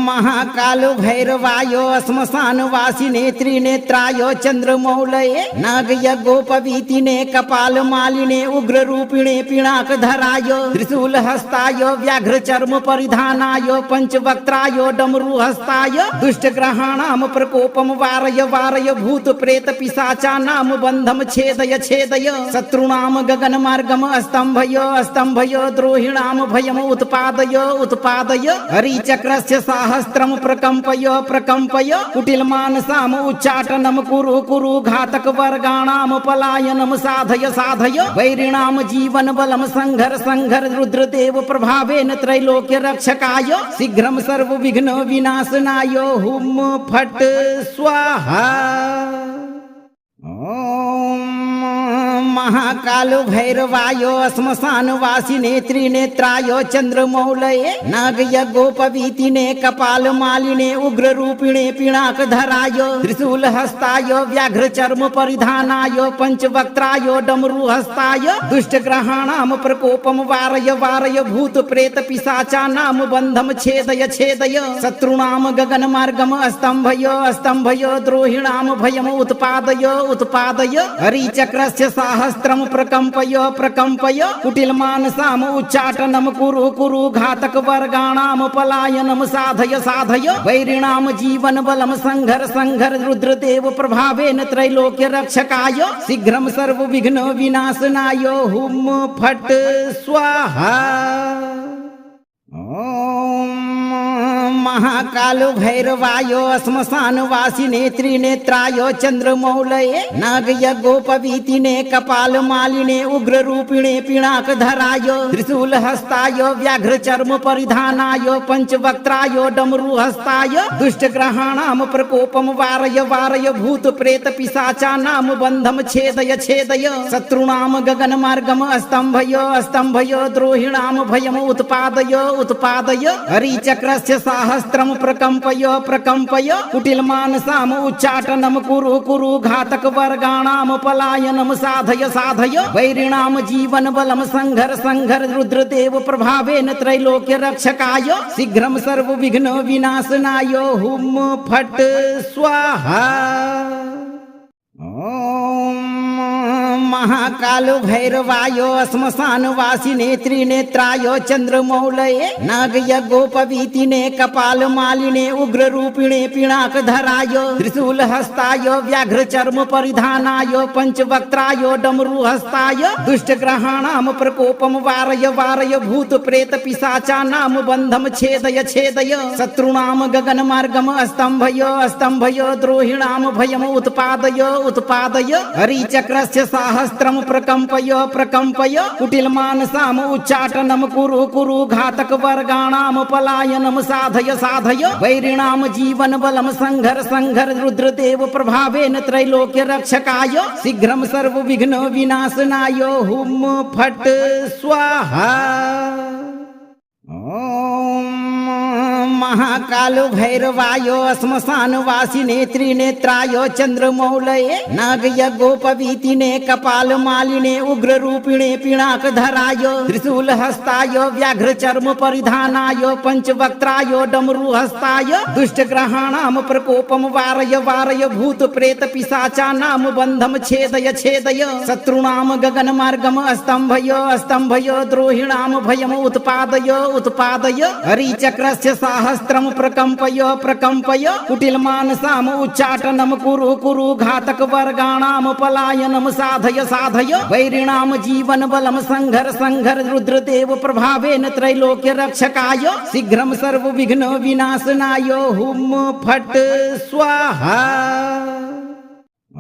महाकालो भैरवायो श्मशान वासिने त्रिनेत्रायो चंद्रमौलये नागयज्ञोपवीतिने कपाल मालिने उग्र रूपिणे पिनाक धरायो त्रिशूल हस्तायो व्याघ्र चर्म परिधानायो पंचवक्त्रायो डमरू हस्ताय दुष्ट ग्रहाणाम प्रकोपम वारय भूत प्रेत पिशाचानाम बंधम छेदय शत्रुणाम गगन मार्गम स्तंभयो द्रोहिणाम भयम उत्पादय हरिचक्रस्य सहस्त्रम प्रकम्पय कुटिल मानसाम उच्चाटनम कुरु घातक वर्गाणाम पलायनम साधय वैरिणाम जीवन बलम संघर रुद्रदेव प्रभावेन त्रैलोक्य रक्षकाय शीघ्रम सर्व विघ्न विनाशनाय हुम फट स्वाहा। ओम महाकालो भैरवायो श्मशान वासिने त्रिनेत्रायो चंद्रमौलये नागयज्ञोपवीतिने कपाल मालिने उग्र रूपिणे पिनाक धरायो त्रिशूल हस्तायो व्याघ्र चर्म परिधानायो पंचवक्त्रायो डमरू हस्ताय दुष्ट ग्रहाणाम प्रकोपम वारय भूत प्रेत पिशाचानाम बंधम छेदय शत्रुणाम गगन मार्गम स्तंभयो द्रोहिणाम भयम उत्पादय हरिचक्रस्य सहस्त्रम प्रकम्पय कुटिल मानसाम उच्चाटनम कुरु घातक वर्गाणाम पलायनम साधय वैरिणाम जीवन बलम संघर रुद्रदेव प्रभावेन त्रैलोक्य रक्षकाय शीघ्रम सर्व विघ्न विनाशनाय हुम फट स्वाहा। ओम महाकालो भैरवायो श्मशान वासिने त्रिनेत्रायो चंद्रमौलये नागयज्ञोपवीतिने कपाल मालिने उग्र रूपिणे पिनाक धरायो त्रिशूल हस्तायो व्याघ्र चर्म परिधानायो पंचवक्त्रायो डमरू हस्ताय दुष्ट ग्रहाणाम प्रकोपम वारय भूत प्रेत पिशाचानाम बंधम छेदय शत्रुणाम गगन मार्गम स्तंभयो द्रोहिणाम भयम उत्पादय हरिचक्रस्य सहस्त्रम प्रकम्पय कुटिल मानसाम उच्चाटनम कुरु घातक वर्गाणाम पलायनम साधय वैरिणाम जीवन बलम संघर रुद्रदेव प्रभावेन त्रैलोक्य रक्षकाय शीघ्रम सर्व विघ्न विनाशनाय हुम फट स्वाहा। ओम महाकालो भैरवायो श्मशान वासिने त्रिनेत्रायो चंद्रमौलये नागयज्ञोपवीतिने कपाल मालिने उग्र रूपिणे पिनाक धरायो त्रिशूल हस्तायो व्याघ्र चर्म परिधानायो पंचवक्त्रायो डमरू हस्ताय दुष्ट ग्रहाणाम प्रकोपम वारय भूत प्रेत पिशाचानाम बंधम छेदय शत्रुणाम गगन मार्गम स्तंभयो द्रोहिणाम भयम उत्पादय हरिचक्रस्य सहस्त्रम प्रकम्पय कुटिल मानसाम उच्चाटनम कुरु घातक वर्गाणाम पलायनम साधय वैरिणाम जीवन बलम संघर रुद्रदेव प्रभावेन त्रैलोक्य रक्षकाय शीघ्रम सर्व विघ्न विनाशनाय हुम फट स्वाहा। ओम महाकालो भैरवायो श्मशान वासिने त्रिनेत्रायो चंद्रमौलये नागयज्ञोपवीतिने कपाल मालिने उग्र रूपिणे पिनाक धरायो त्रिशूल हस्तायो व्याघ्र चर्म परिधानायो पंचवक्त्रायो डमरू हस्ताय दुष्ट ग्रहाणाम प्रकोपम वारय भूत प्रेत पिशाचानाम बंधम छेदय शत्रुणाम गगन मार्गम स्तंभयो द्रोहिणाम भयम उत्पादय हरिचक्रस्य सहस्त्रम प्रकम्पय कुटिल मानसाम उच्चाटनम कुरु घातक वर्गाणाम पलायनम साधय वैरिणाम जीवन बलम संघर रुद्रदेव प्रभावेन त्रैलोक्य रक्षकाय शीघ्रम सर्व विघ्न विनाशनाय हुम फट स्वाहा।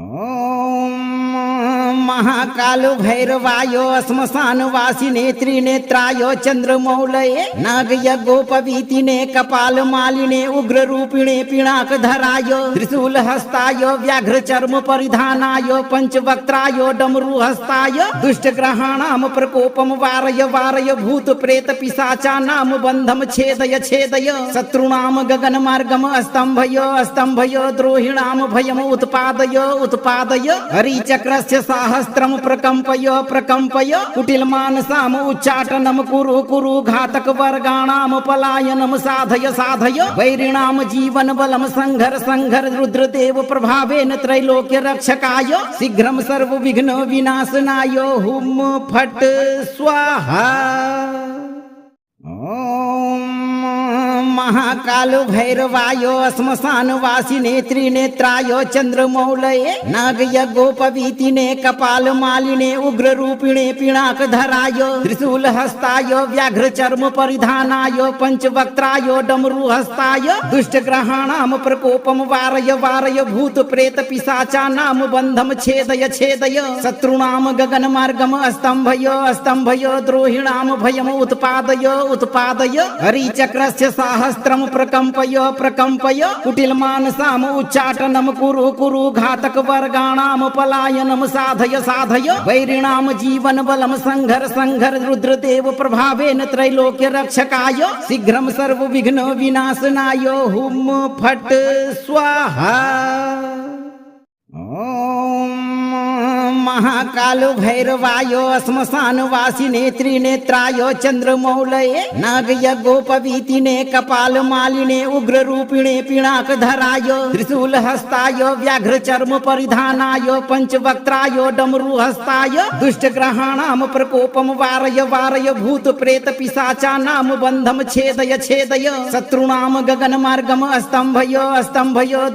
ओम महाकालो भैरवायो श्मशानवासिने त्रिनेत्रायो चंद्रमौलये नागयज्ञोपवीतिने कपालमालिने उग्ररूपिणे पिनाकधरायो त्रिशूलहस्तायो व्याघ्रचर्म परिधानायो पंचवक्त्रायो डमरुहस्ताय दुष्टग्रहाणां प्रकोपम वारय वारय भूत प्रेत पिशाचानां बन्धम छेदय छेदय शत्रूणां गगनमार्गम स्तम्भय द्रोहिणां भयम उत्पादय उत्पादय हरिचक्रस्य साहस्त्रम प्रकम्पय प्रकम्पय कुटिलमानसाम उच्चाटनं कुरु कुरु घातक वर्गाणां पलायनं साधय साधय वैरिणां जीवन बलम संघर संघर रुद्रदेव प्रभावेन त्रैलोक्य रक्षकाय शीघ्रं सर्व विघ्न विनाशनाय हुम फट स्वाहा। ओम महाकालो भैरवायो श्मशानवासिने त्रिनेत्रायो चंद्रमौलये नागयज्ञोपवीतिने कपालमालिने उग्ररूपिणे पिनाकधरायो त्रिशूलहस्तायो व्याघ्रचर्म परिधानायो पंचवक्त्रायो डमरुहस्ताय दुष्टग्रहाणां प्रकोपम वारय वारय भूत प्रेत पिशाचानां बन्धम छेदय छेदय शत्रूणां गगनमार्गम स्तम्भय द्रोहिणां भयम उत्पादय उत्पादय हरिचक्रस्य साहस्त्रम प्रकम्पय प्रकम्पय कुटिलमानसाम उच्चाटनं कुरु कुरु घातक वर्गाणां पलायनं साधय साधय वैरिणां जीवन बलम संघर संघर रुद्रदेव प्रभावेन त्रैलोक्य रक्षकाय शीघ्रं सर्व विघ्न विनाशनाय हुम फट स्वाहा। ओम महाकालो भैरवायो श्मशानवासिने त्रिनेत्रायो चंद्रमौलये नागयज्ञोपवीतिने कपालमालिने उग्ररूपिणे पिनाकधरायो त्रिशूलहस्तायो व्याघ्रचर्म परिधानायो पंचवक्त्रायो डमरुहस्ताय दुष्टग्रहाणां प्रकोपम वारय वारय भूत प्रेत पिशाचानां बन्धम छेदय छेदय शत्रूणां गगनमार्गम स्तम्भय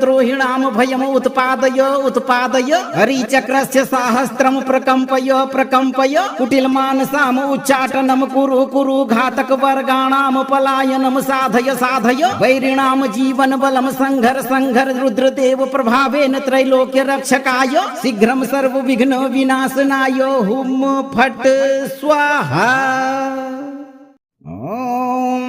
द्रोहिणां भयम उत्पादय उत्पादय हरिचक्रस्य साहस्त्रम प्रकम्पय प्रकम्पय कुटिलमानसाम उच्चाटनं कुरु कुरु घातक वर्गाणां पलायनं साधय साधय वैरिणां जीवन बलम संघर संघर रुद्रदेव प्रभावेन त्रैलोक्य रक्षकाय शीघ्रं सर्व विघ्न विनाशनाय हुम फट स्वाहा। ओम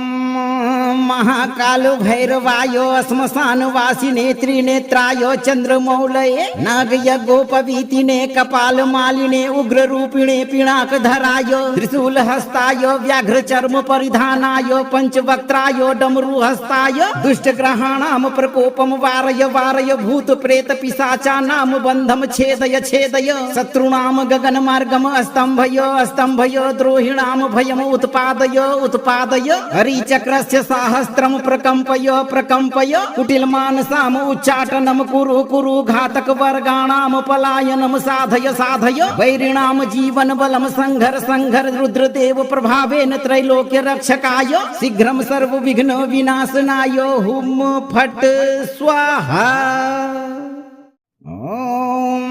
महाकालो भैरवायो श्मशानवासिने त्रिनेत्रायो चंद्रमौलये नागयज्ञोपवीतिने कपालमालिने उग्ररूपिणे पिनाकधरायो त्रिशूलहस्तायो व्याघ्रचर्म परिधानायो पंचवक्त्रायो डमरुहस्ताय दुष्टग्रहाणां प्रकोपम वारय वारय भूत प्रेत पिशाचानां बन्धम छेदय छेदय शत्रूणां गगनमार्गम स्तम्भय द्रोहिणां भयम उत्पादय उत्पादय हरिचक्रस्य साहस्त्रम प्रकम्पय प्रकम्पय कुटिलमानसाम उच्चाटनं कुरु कुरु घातक वर्गाणां पलायनं साधय साधय वैरिणां जीवन बलम संघर संघर रुद्रदेव प्रभावेन त्रैलोक्य रक्षकाय शीघ्रं सर्व विघ्न विनाशनाय हुम फट स्वाहा। ओम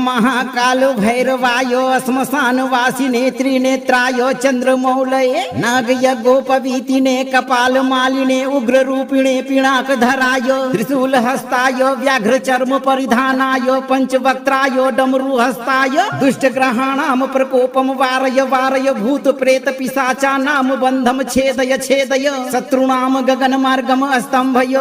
महाकालो भैरवायो श्मशानवासिने त्रिनेत्रायो चंद्रमौलये नागयज्ञोपवीतिने कपालमालिने उग्ररूपिणे पिनाकधरायो त्रिशूलहस्तायो व्याघ्रचर्म परिधानायो पंचवक्त्रायो डमरुहस्ताय दुष्टग्रहाणां प्रकोपम वारय वारय भूत प्रेत पिशाचानां बन्धम छेदय छेदय शत्रूणां गगनमार्गम स्तम्भय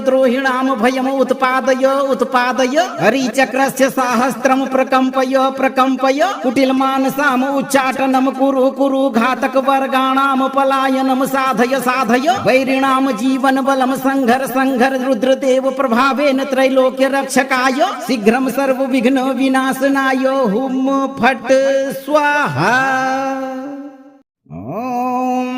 द्रोहिणां भयम उत्पादय उत्पादय हरिचक्रस्य साहस्त्रम प्रकम्पय प्रकम्पय कुटिलमानसाम उच्चाटनं कुरु कुरु घातक वर्गाणां पलायनं साधय साधय वैरिणां जीवन बलम संघर संघर रुद्रदेव प्रभावेन त्रैलोक्य रक्षकाय शीघ्रं सर्व विघ्न विनाशनाय हुम फट स्वाहा। ओम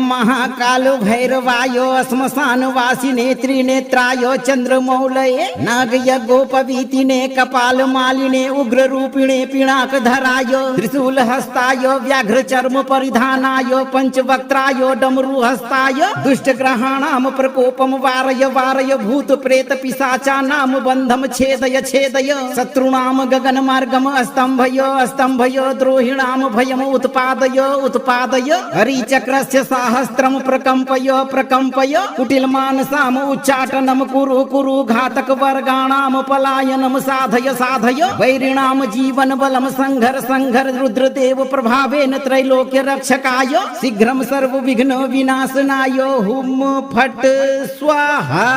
महाकालो भैरवायो श्मशानवासिने त्रिनेत्रायो चंद्रमौलये नागयज्ञोपवीतिने कपालमालिने उग्ररूपिणे पिनाकधरायो त्रिशूलहस्तायो व्याघ्रचर्म परिधानायो पंचवक्त्रायो डमरुहस्ताय दुष्टग्रहाणां प्रकोपम वारय वारय भूत प्रेत पिशाचानां बन्धम छेदय छेदय शत्रूणां गगनमार्गम स्तम्भय द्रोहिणां भयम उत्पादय उत्पादय हरिचक्रस्य साहस्त्रम सहस्त्रम प्रकंपय कुटिल मानसाम उच्चाटनम कुरु कुरु घातक वर्गाणाम पलायनम साधय वैरिणाम जीवन बलम संघर रुद्रदेव प्रभावेन त्रैलोक्य रक्षकाय शीघ्रम सर्व विघ्न विनाशनाय हुम फट स्वाहा।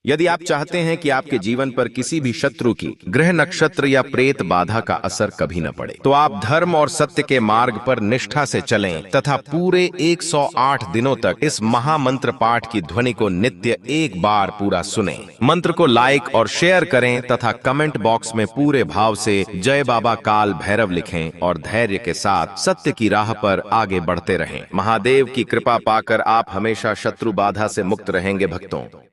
यदि आप चाहते हैं कि आपके जीवन पर किसी भी शत्रु की ग्रह नक्षत्र या प्रेत बाधा का असर कभी न पड़े, तो आप धर्म और सत्य के मार्ग पर निष्ठा से चलें तथा पूरे 108 दिनों तक इस महामंत्र पाठ की ध्वनि को नित्य एक बार पूरा सुनें। मंत्र को लाइक और शेयर करें तथा कमेंट बॉक्स में पूरे भाव से जय बाबा काल भैरव लिखें और धैर्य के साथ सत्य की राह पर आगे बढ़ते रहें। महादेव की कृपा पाकर आप हमेशा शत्रु बाधा से मुक्त रहेंगे भक्तों।